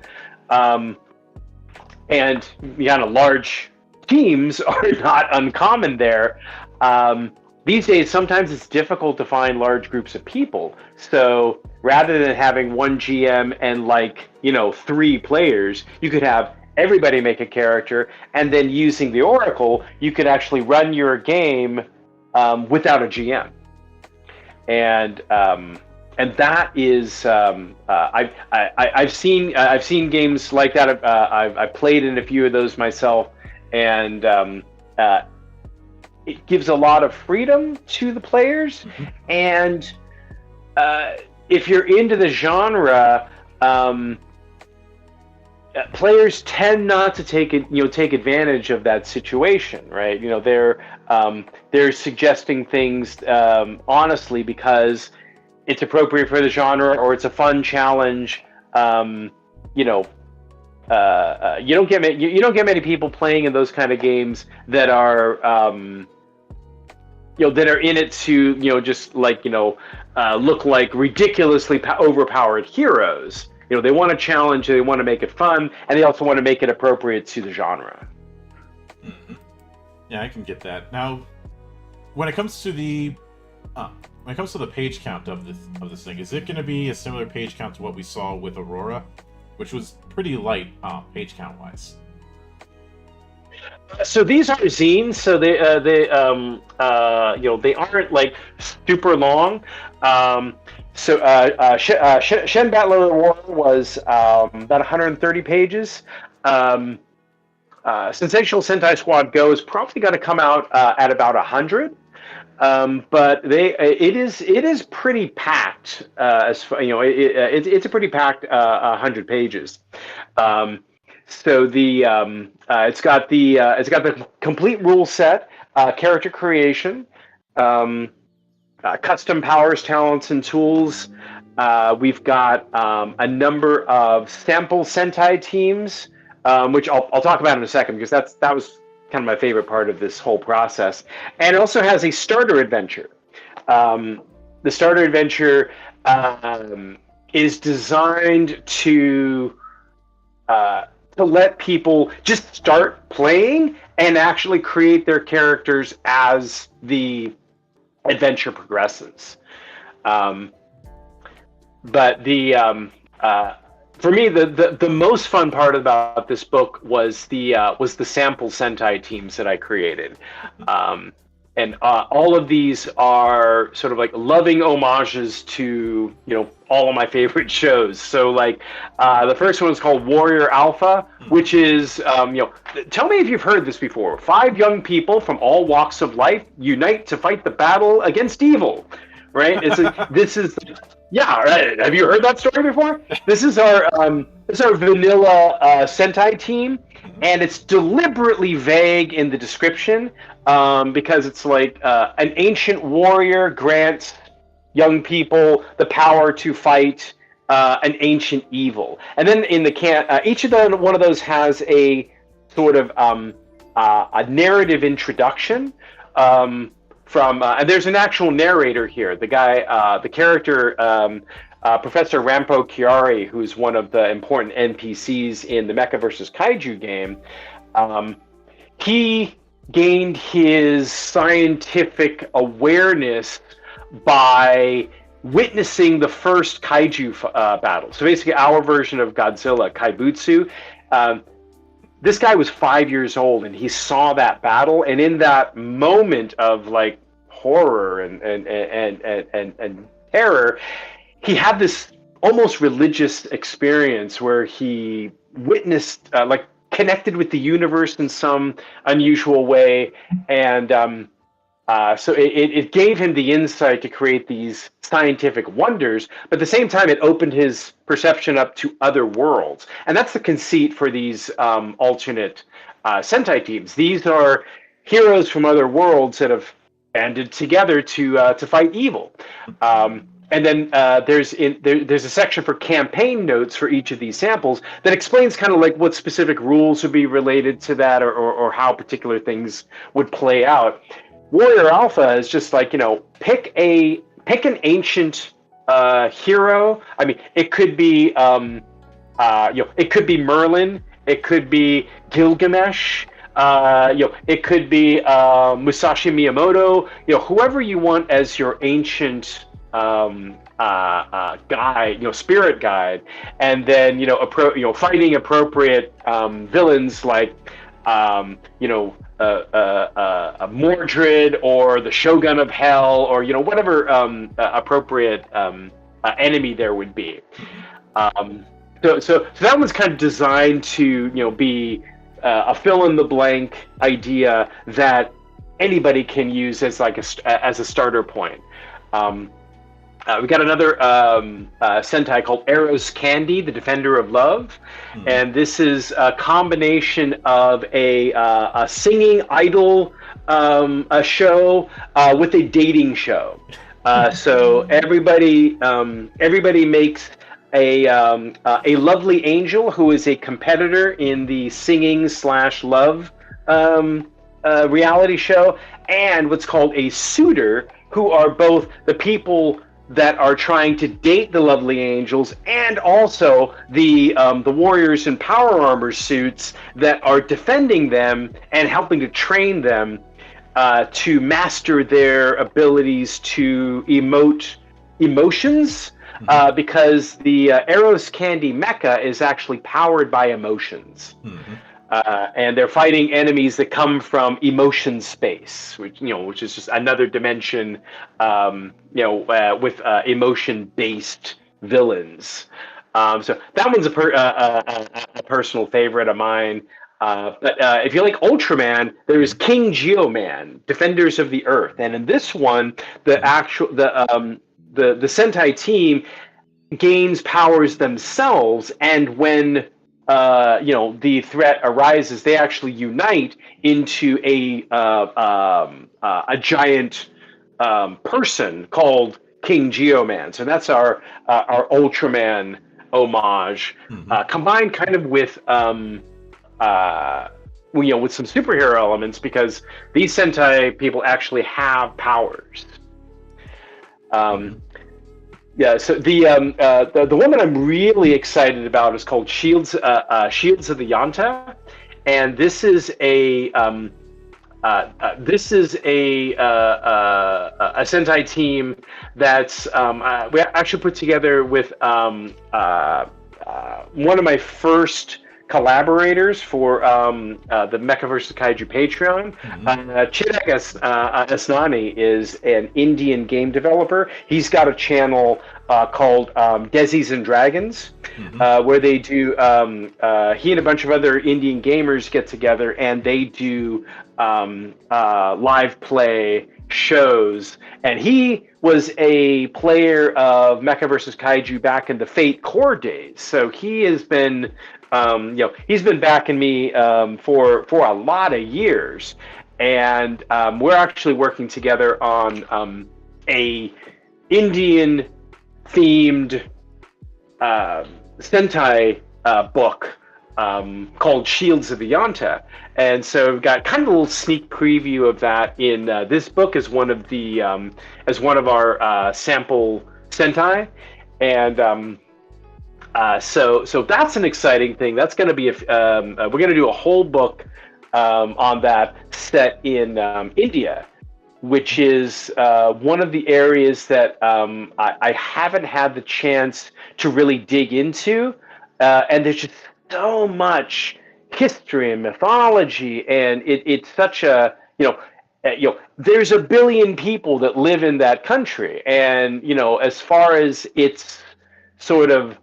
and large teams are not uncommon there. These days, sometimes it's difficult to find large groups of people. So rather than having one GM and 3 players, you could have everybody make a character, and then using the Oracle, you could actually run your game without a GM. And that is I've seen games like that. I've played in a few of those myself, and it gives a lot of freedom to the players. Mm-hmm. And if you're into the genre, players tend not to take advantage of that situation, right? They're suggesting things honestly because it's appropriate for the genre, or it's a fun challenge. You don't get many people playing in those kind of games that are that are in it to just look like ridiculously overpowered heroes. They want to challenge, they want to make it fun, and they also want to make it appropriate to the genre. Mm-hmm. Yeah, I can get that. Now, when it comes to the page count of this thing, is it going to be a similar page count to what we saw with Aurora, which was pretty light page count wise? So these are zines, so they aren't super long. So Shen Battle Aurora was about 130 pages. Sensational Sentai Squad Go is probably going to come out at about 100. But it is pretty packed. It's a pretty packed 100 pages. So it's got the complete rule set, character creation, custom powers, talents, and tools. We've got a number of sample Sentai teams, which I'll talk about in a second, because that was kind of my favorite part of this whole process. And it also has a starter adventure. The starter adventure is designed to let people just start playing and actually create their characters as the adventure progresses. but for me, the most fun part about this book was the sample Sentai teams that I created. And all of these are sort of like loving homages to, all of my favorite shows. So like the first one is called Warrior Alpha, which is, tell me if you've heard this before. 5 young people from all walks of life unite to fight the battle against evil, right? Yeah, right. Have you heard that story before? This is our vanilla Sentai team, and it's deliberately vague in the description because it's like an ancient warrior grants young people the power to fight an ancient evil, and then in the each of one of those has a sort of a narrative introduction. And there's an actual narrator here. The guy, the character, Professor Rampo Chiari, who's one of the important NPCs in the Mecha vs. Kaiju game, he gained his scientific awareness by witnessing the first Kaiju battle. So basically our version of Godzilla, Kaibutsu. This guy was 5 years old, and he saw that battle, and in that moment of like horror and terror, he had this almost religious experience where he witnessed, like connected with the universe in some unusual way, and so it gave him the insight to create these scientific wonders, but at the same time, it opened his perception up to other worlds. And that's the conceit for these alternate Sentai teams. These are heroes from other worlds that have banded together to fight evil. And then there's a section for campaign notes for each of these samples that explains kind of like what specific rules would be related to that, or how particular things would play out. Warrior Alpha is just like, pick an ancient hero. I mean, it could be it could be Merlin, it could be Gilgamesh, it could be Musashi Miyamoto, whoever you want as your ancient guide, spirit guide, and then fighting appropriate villains like Mordred or the Shogun of Hell, or whatever appropriate enemy there would be. So that one's kind of designed to be a fill in the blank idea that anybody can use as like as a starter point. We got another Sentai called Eros Candy, the Defender of Love, and this is a combination of a singing idol a show with a dating show. So everybody makes a lovely angel who is a competitor in the singing/love reality show, and what's called a suitor, who are both the people that are trying to date the lovely angels, and also the warriors in power armor suits that are defending them and helping to train them to master their abilities to emote emotions, because the Eros Candy mecha is actually powered by emotions. And they're fighting enemies that come from emotion space, which is just another dimension, with emotion-based villains. So that one's a personal favorite of mine. But if you like Ultraman, there is King Geoman, Defenders of the Earth, and in this one, the Sentai team gains powers themselves, and when the threat arises, they actually unite into a giant person called King Geoman. So that's our Ultraman homage, combined kind of with with some superhero elements, because these Sentai people actually have powers. Yeah, so the one that I'm really excited about is called Shields of the Yanta, and this is a this is a Sentai team that's we actually put together with one of my first collaborators for the Mecha vs. Kaiju Patreon. Chirag Asnani is an Indian game developer. He's got a channel called Desis and Dragons, where they do, he and a bunch of other Indian gamers get together and they do live play shows. And he was a player of Mecha vs. Kaiju back in the Fate Core days. So he has been, he's been backing me for a lot of years. And we're actually working together on a Indian themed Sentai book called Shields of Yonta. And so we've got kind of a little sneak preview of that in this book as one of the as one of our sample Sentai. And so that's an exciting thing. That's going to be we're going to do a whole book on that set in India, which is one of the areas that I haven't had the chance to really dig into, and there's just so much history and mythology, and it's such a there's a billion people that live in that country, and as far as its sort of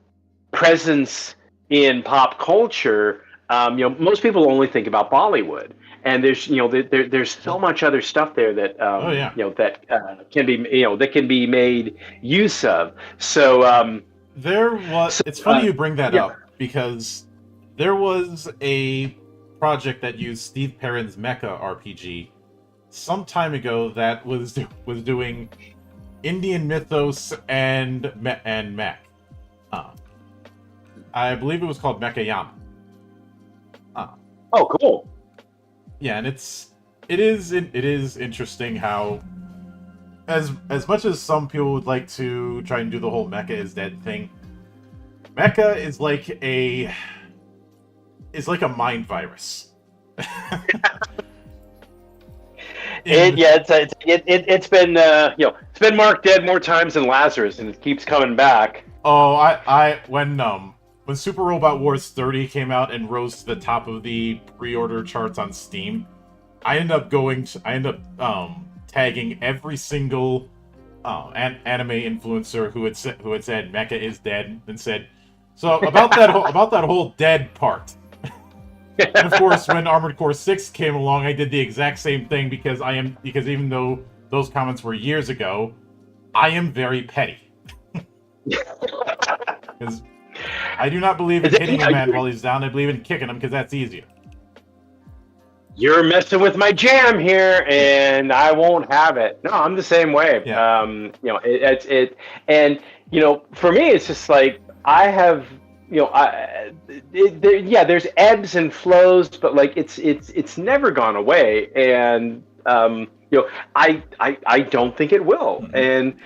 presence in pop culture, most people only think about Bollywood. And there's there's so much other stuff there that that can be made use of. So it's funny you bring that up, because there was a project that used Steve Perrin's Mecha RPG some time ago that was doing Indian mythos and mech. I believe it was called Mechayama. Oh, cool. Yeah, and it is interesting how, as much as some people would like to try and do the whole mecha is dead thing, mecha is like a mind virus. It's been it's been marked dead more times than Lazarus, and it keeps coming back. Oh, when Super Robot Wars 30 came out and rose to the top of the pre-order charts on Steam, I ended up tagging every single anime influencer who had said mecha is dead, and said, so about that whole dead part. And of course, when Armored Core 6 came along, I did the exact same thing, because even though those comments were years ago, I am very petty. Because I do not believe in hitting a man while he's down. I believe in kicking him, because that's easier. You're messing with my jam here, and I won't have it. No, I'm the same way. Yeah. And for me, it's just like I have, there's ebbs and flows, but like it's never gone away, and I don't think it will. Mm-hmm. And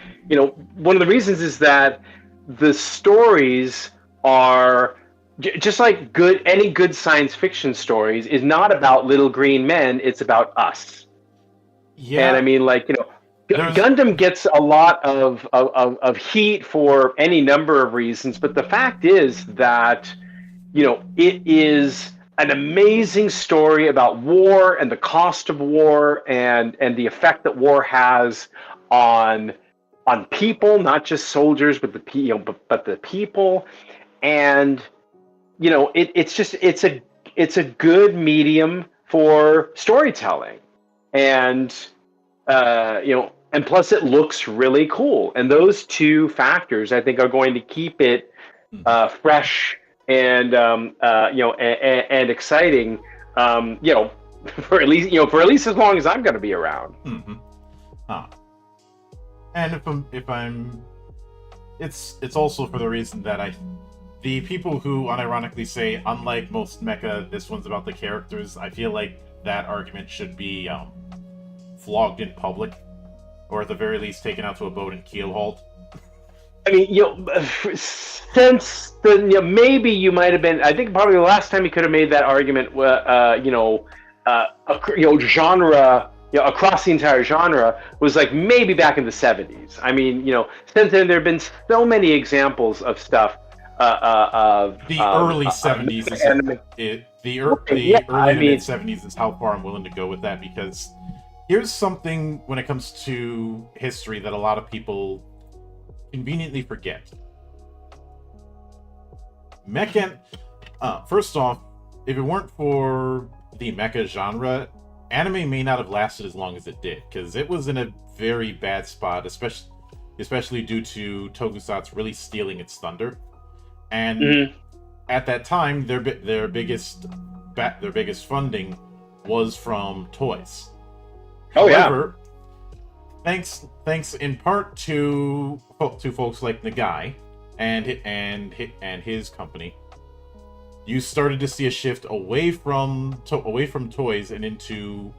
one of the reasons is that the stories are just like any good science fiction stories is not about little green men, it's about us. Yeah. And I mean, like, Gundam gets a lot of heat for any number of reasons, but the fact is that it is an amazing story about war and the cost of war and the effect that war has on people, not just soldiers, but the people. And it's a good medium for storytelling, and and plus it looks really cool. And those two factors, I think, are going to keep it fresh and and exciting. For at least as long as I'm going to be around. Mm-hmm. And it's also for the reason that the people who unironically say, unlike most mecha, this one's about the characters, I feel like that argument should be flogged in public, or at the very least taken out to a boat and keel hauled. I mean, since maybe you might have been. I think probably the last time you could have made that argument, genre, across the entire genre was like maybe back in the 70s. I mean, since then there have been so many examples of stuff of The early 70s is anime. the Yeah, early I to mean, mid 70s is how far I'm willing to go with that, because here's something when it comes to history that a lot of people conveniently forget. Mecha, first off, if it weren't for the mecha genre, anime may not have lasted as long as it did, because it was in a very bad spot, especially due to Tokusatsu really stealing its thunder. And at that time, their biggest funding was from toys. oh yeah, However, thanks in part to folks like Nagai and his company, you started to see a shift away from toys and into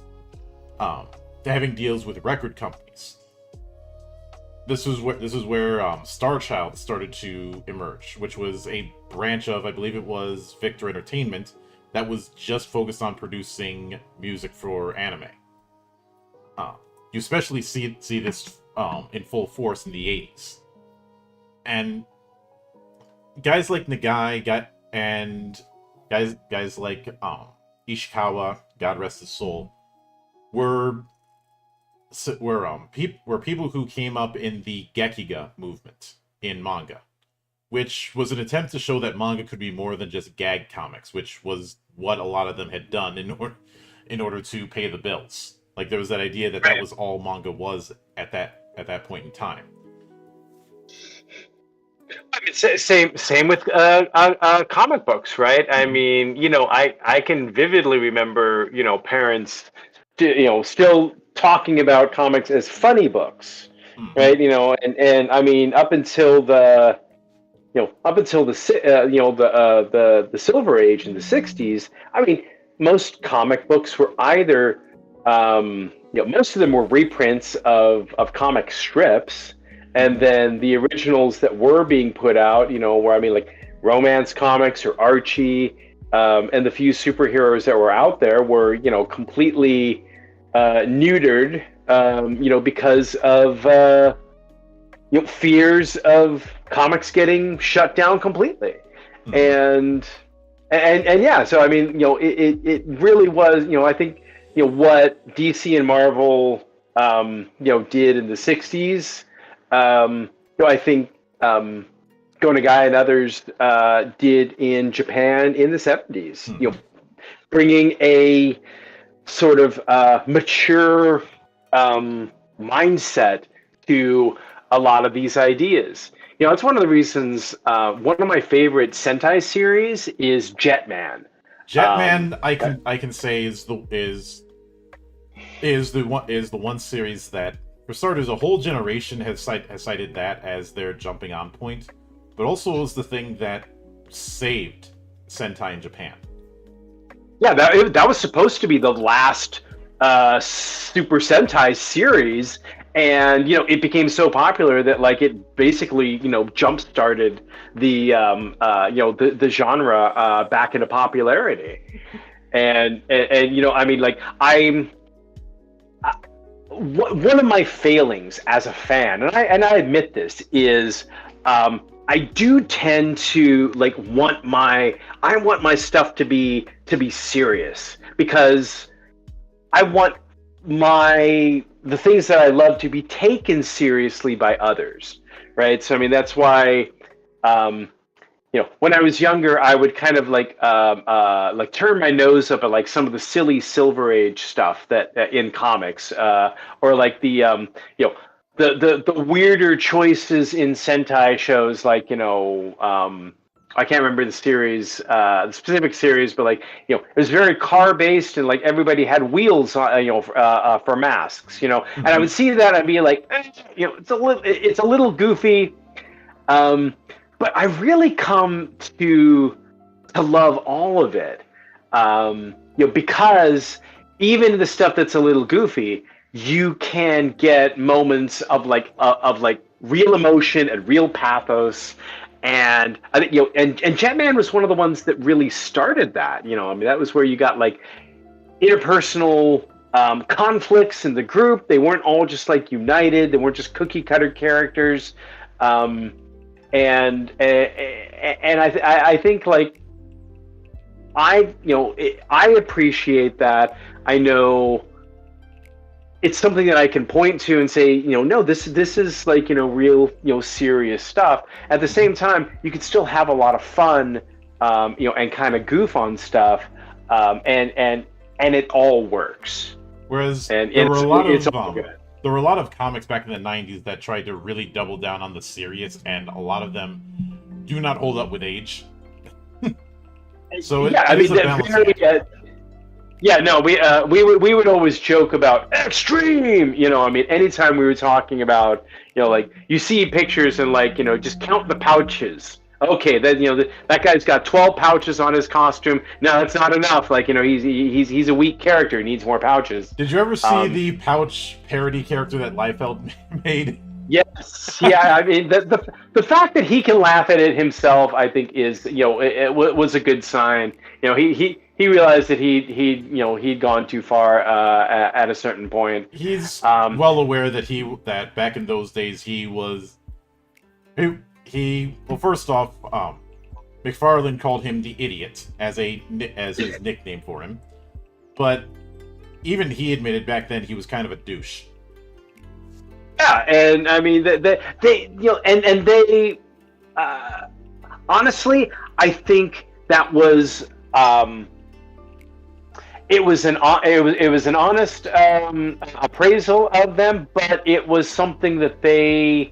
having deals with record companies. This is where Star Child started to emerge, which was a branch of, I believe it was Victor Entertainment, that was just focused on producing music for anime. You especially see this in full force in the 80s. And guys like Nagai guys like Ishikawa, God rest his soul, were people who came up in the Gekiga movement in manga, which was an attempt to show that manga could be more than just gag comics, which was what a lot of them had done in order to pay the bills. Like, there was that idea that was all manga was at that point in time. I mean, same with comic books, right? I mean, I can vividly remember, parents, still talking about comics as funny books, right? And I mean, up until the Silver Age in the 60s, I mean, most comic books were either most of them were reprints of comic strips, and then the originals that were being put out, where, I mean, like romance comics or Archie, and the few superheroes that were out there were, completely neutered, because of fears of comics getting shut down completely. And yeah, so I mean, it really was, I think, what DC and Marvel, did in the 60s, I think Gonagai and others did in Japan in the 70s, bringing a sort of mature mindset to a lot of these ideas. It's one of the reasons. One of my favorite Sentai series is Jetman. Jetman, I can say is the one series that, for starters, a whole generation has cited that as their jumping on point, but also was the thing that saved Sentai in Japan. Yeah, that was supposed to be the last Super Sentai series, and it became so popular that, like, it basically jump started the the genre back into popularity. And I mean, like, one of my failings as a fan, and I admit this, is I do tend to want my stuff to be serious, because I want the things that I love to be taken seriously by others, right? So I mean, that's why when I was younger, I would kind of turn my nose up at some of the silly Silver Age stuff that in comics, or the weirder choices in Sentai shows, I can't remember the series, the specific series, but it was very car based, and everybody had wheels, for masks, and I would see that, I'd be like, it's a little goofy, but I really come to love all of it, because even the stuff that's a little goofy, you can get moments of real emotion and real pathos. And I think and Jetman was one of the ones that really started that. I mean, that was where you got interpersonal conflicts in the group. They weren't all just like united. They weren't just cookie cutter characters. Um, and I think like I appreciate that. I know it's something that I can point to and say, no, this is like, real, serious stuff. At the same time, you could still have a lot of fun, and kind of goof on stuff, and it all works. Whereas And there were a lot it's of all good. there were a lot of comics back in the '90s that tried to really double down on the serious, and a lot of them do not hold up with age. So it is a balance. Yeah, no, we would always joke about extreme. Anytime we were talking about, like you see pictures and like, just count the pouches. Okay, then that guy's got 12 pouches on his costume. No, that's not enough. Like, he's a weak character. He needs more pouches. Did you ever see the pouch parody character that Liefeld made? Yes, yeah. I mean, the fact that he can laugh at it himself, I think, is it was a good sign. He realized that he'd gone too far at a certain point. He's well aware that back in those days well, first off, McFarlane called him the Idiot as his nickname for him, but even he admitted back then he was kind of a douche. Yeah, and I mean they honestly, I think that was it was an honest appraisal of them, but it was something that they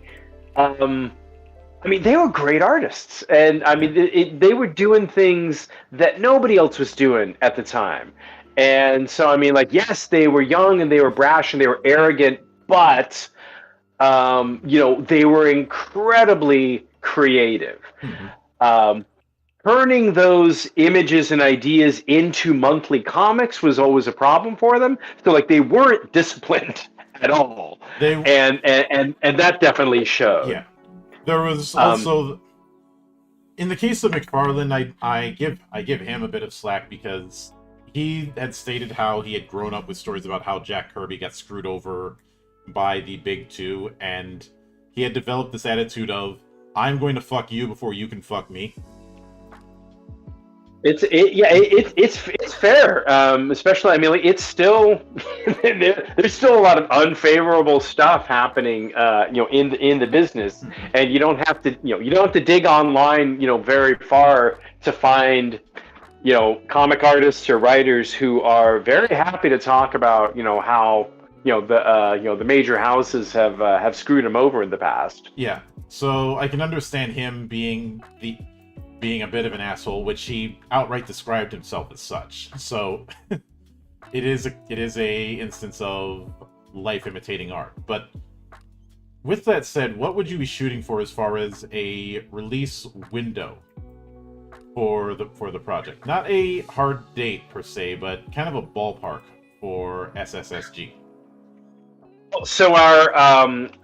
they were great artists, and I mean they were doing things that nobody else was doing at the time, and so I mean, like, yes, they were young and they were brash and they were arrogant, but they were incredibly creative. Mm-hmm. Turning those images and ideas into monthly comics was always a problem for them. So, like, they weren't disciplined at all, and that definitely showed. Yeah, there was also, in the case of McFarlane, I give him a bit of slack because he had stated how he had grown up with stories about how Jack Kirby got screwed over by the big two, and he had developed this attitude of, I'm going to fuck you before you can fuck me. It's fair, especially, I mean, like, it's still there's still a lot of unfavorable stuff happening, in the business, and you don't have to dig online, very far to find, comic artists or writers who are very happy to talk about, how the major houses have screwed him over in the past. Yeah, so I can understand him being a bit of an asshole, which he outright described himself as such. So it is a instance of life imitating art. But with that said, what would you be shooting for as far as a release window for the project? Not a hard date per se, but kind of a ballpark for SSSG. So our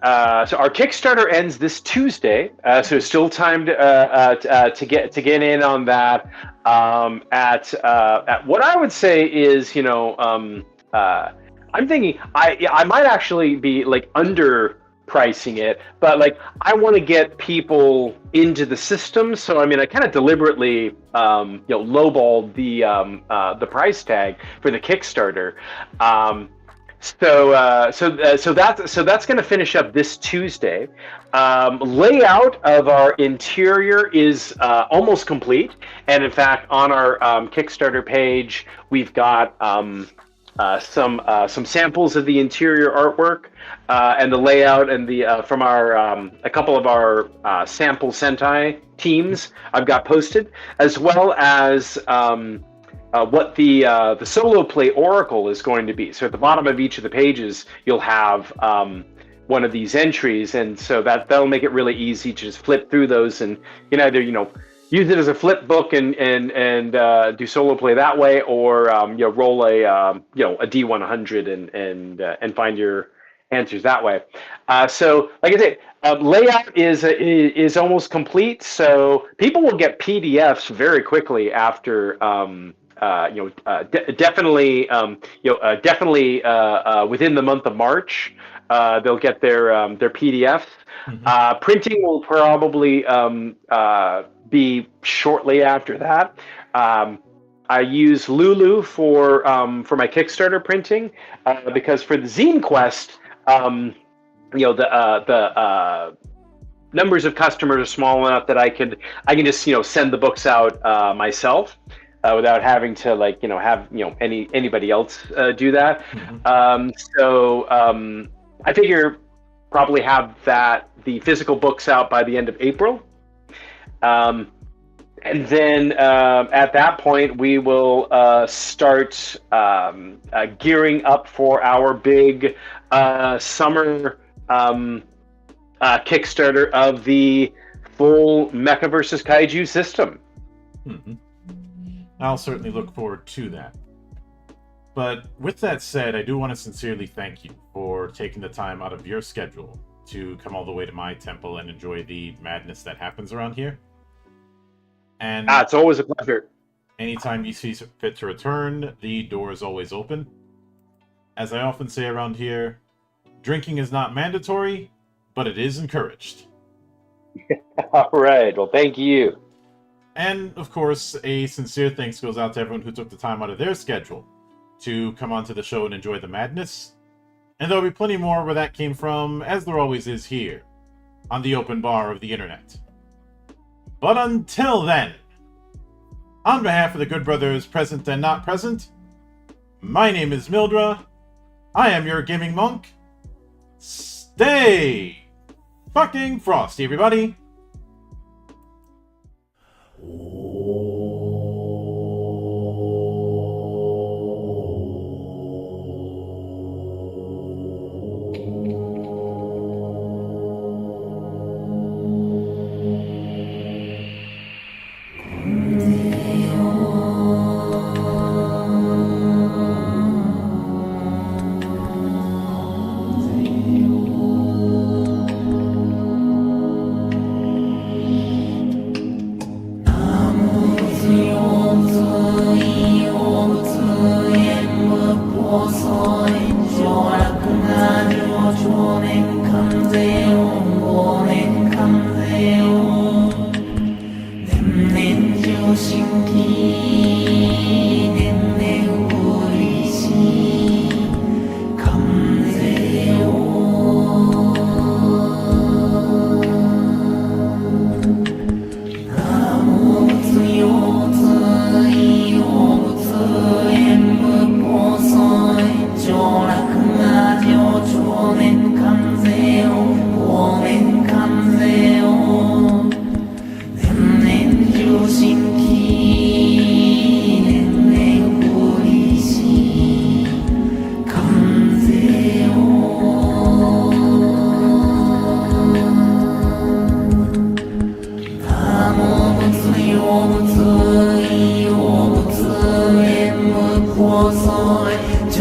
Kickstarter ends this Tuesday, so it's still time to get in on that. At what I would say is, I'm thinking I might actually be like underpricing it, but like I want to get people into the system. So I mean, I kind of deliberately lowballed the price tag for the Kickstarter. So that's going to finish up this Tuesday. Layout of our interior is almost complete, and in fact, on our Kickstarter page, we've got some samples of the interior artwork and the layout, and the from our a couple of our sample Sentai teams I've got posted, as well as what the solo play oracle is going to be. So at the bottom of each of the pages, you'll have one of these entries, and so that'll make it really easy to just flip through those, and you can either use it as a flip book and do solo play that way, or roll a D100 and find your answers that way. So like I say, layout is almost complete, so people will get PDFs very quickly after definitely, within the month of March, they'll get their PDFs. Printing will probably be shortly after that. I use Lulu for my Kickstarter printing because for the Zine Quest, the numbers of customers are small enough that I can just send the books out myself without having to have anybody else do that. I figure probably have the physical books out by the end of April. And then at that point, we will start gearing up for our big summer Kickstarter of the full Mecha versus Kaiju system. I'll certainly look forward to that. But with that said, I do want to sincerely thank you for taking the time out of your schedule to come all the way to my temple and enjoy the madness that happens around here. And it's always a pleasure. Anytime you see fit to return, the door is always open. As I often say around here, drinking is not mandatory, but it is encouraged. All right. Well, thank you. And, of course, a sincere thanks goes out to everyone who took the time out of their schedule to come onto the show and enjoy the madness. And there'll be plenty more where that came from, as there always is here, on the open bar of the internet. But until then, on behalf of the good brothers present and not present, my name is Mildra. I am your gaming monk. Stay fucking frosty, everybody.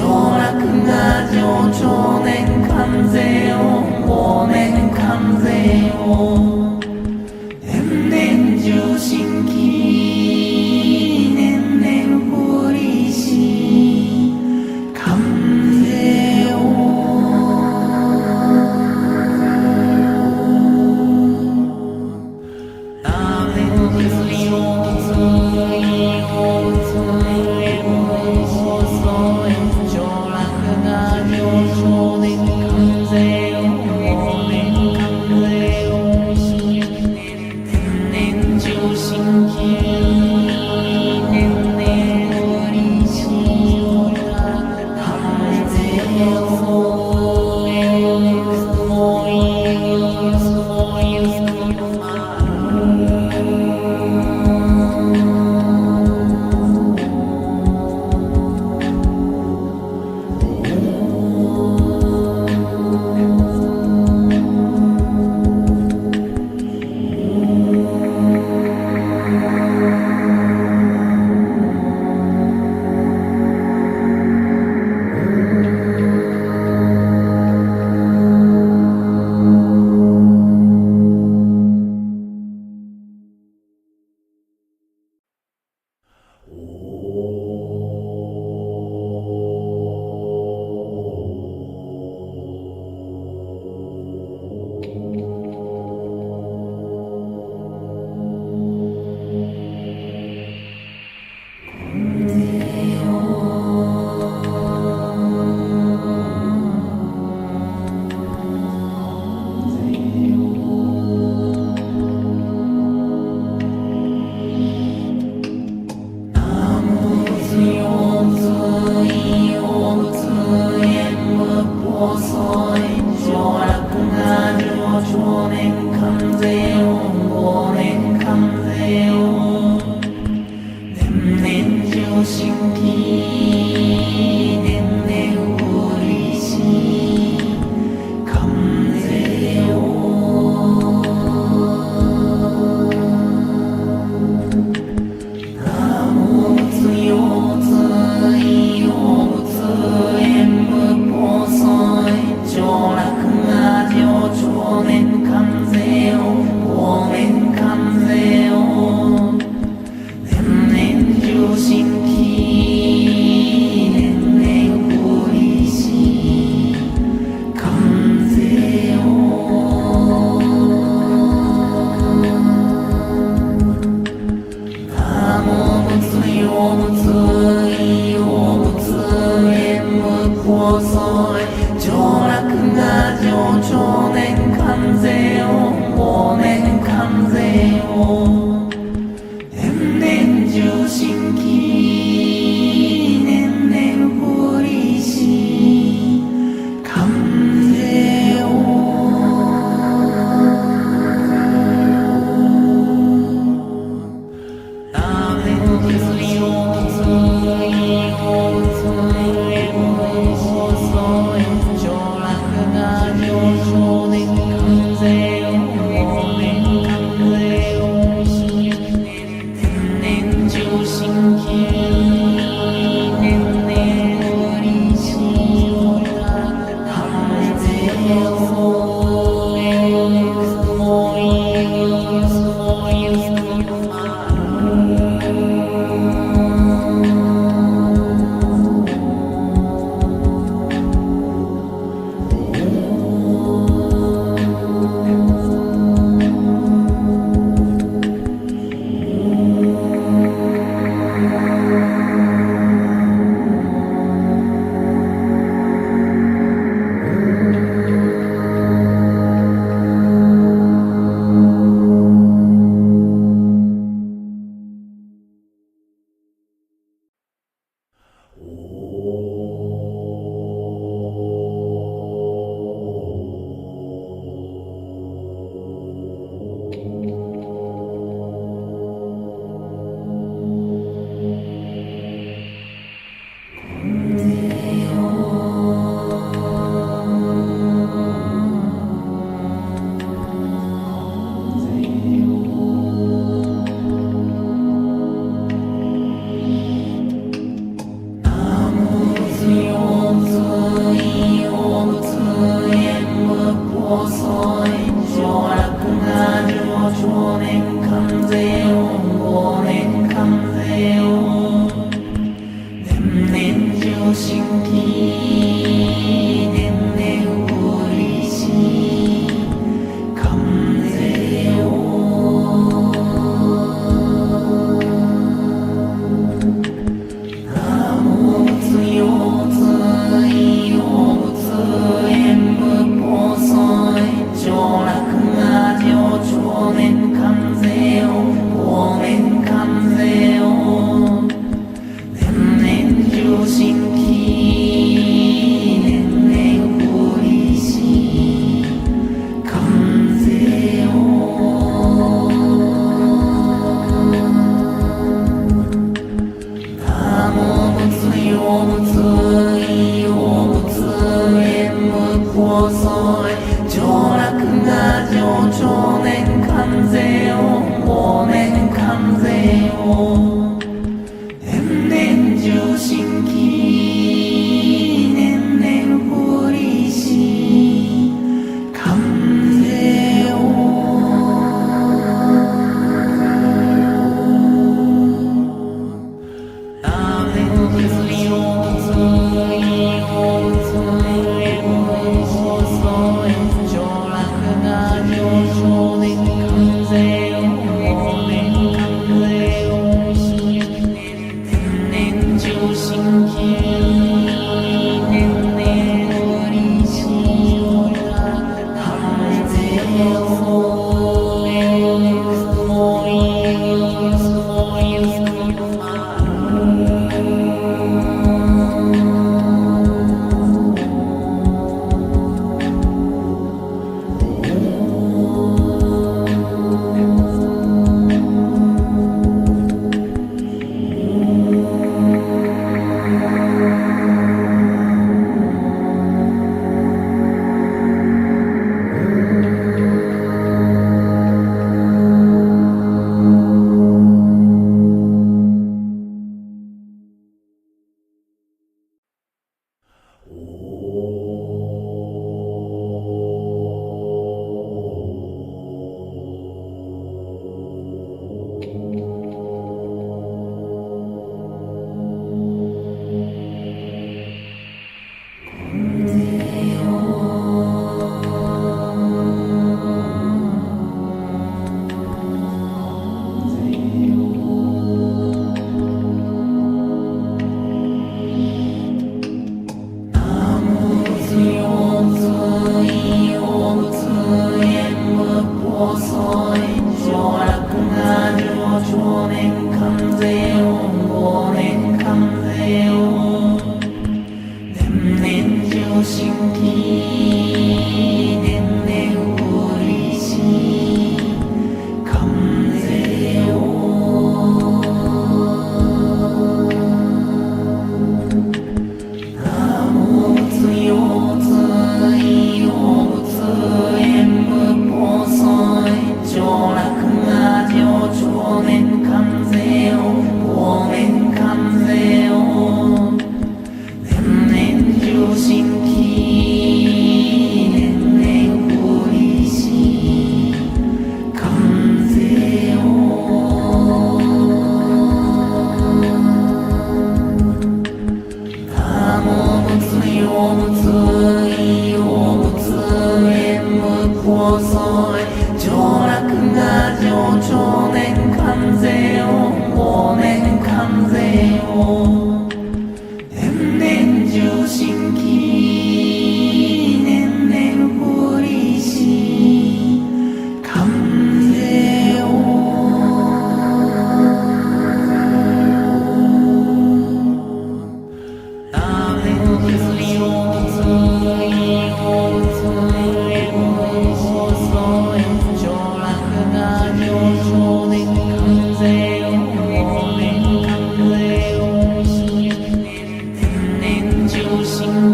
Johnathan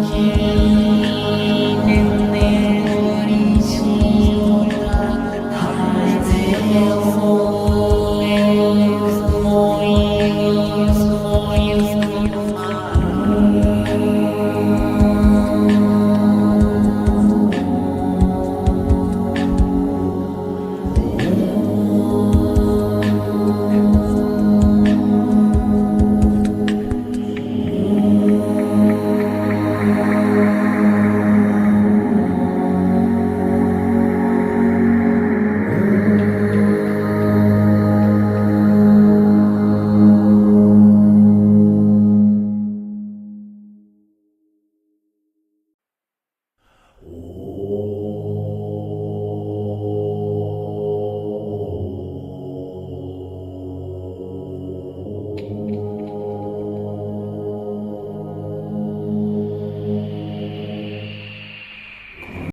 心。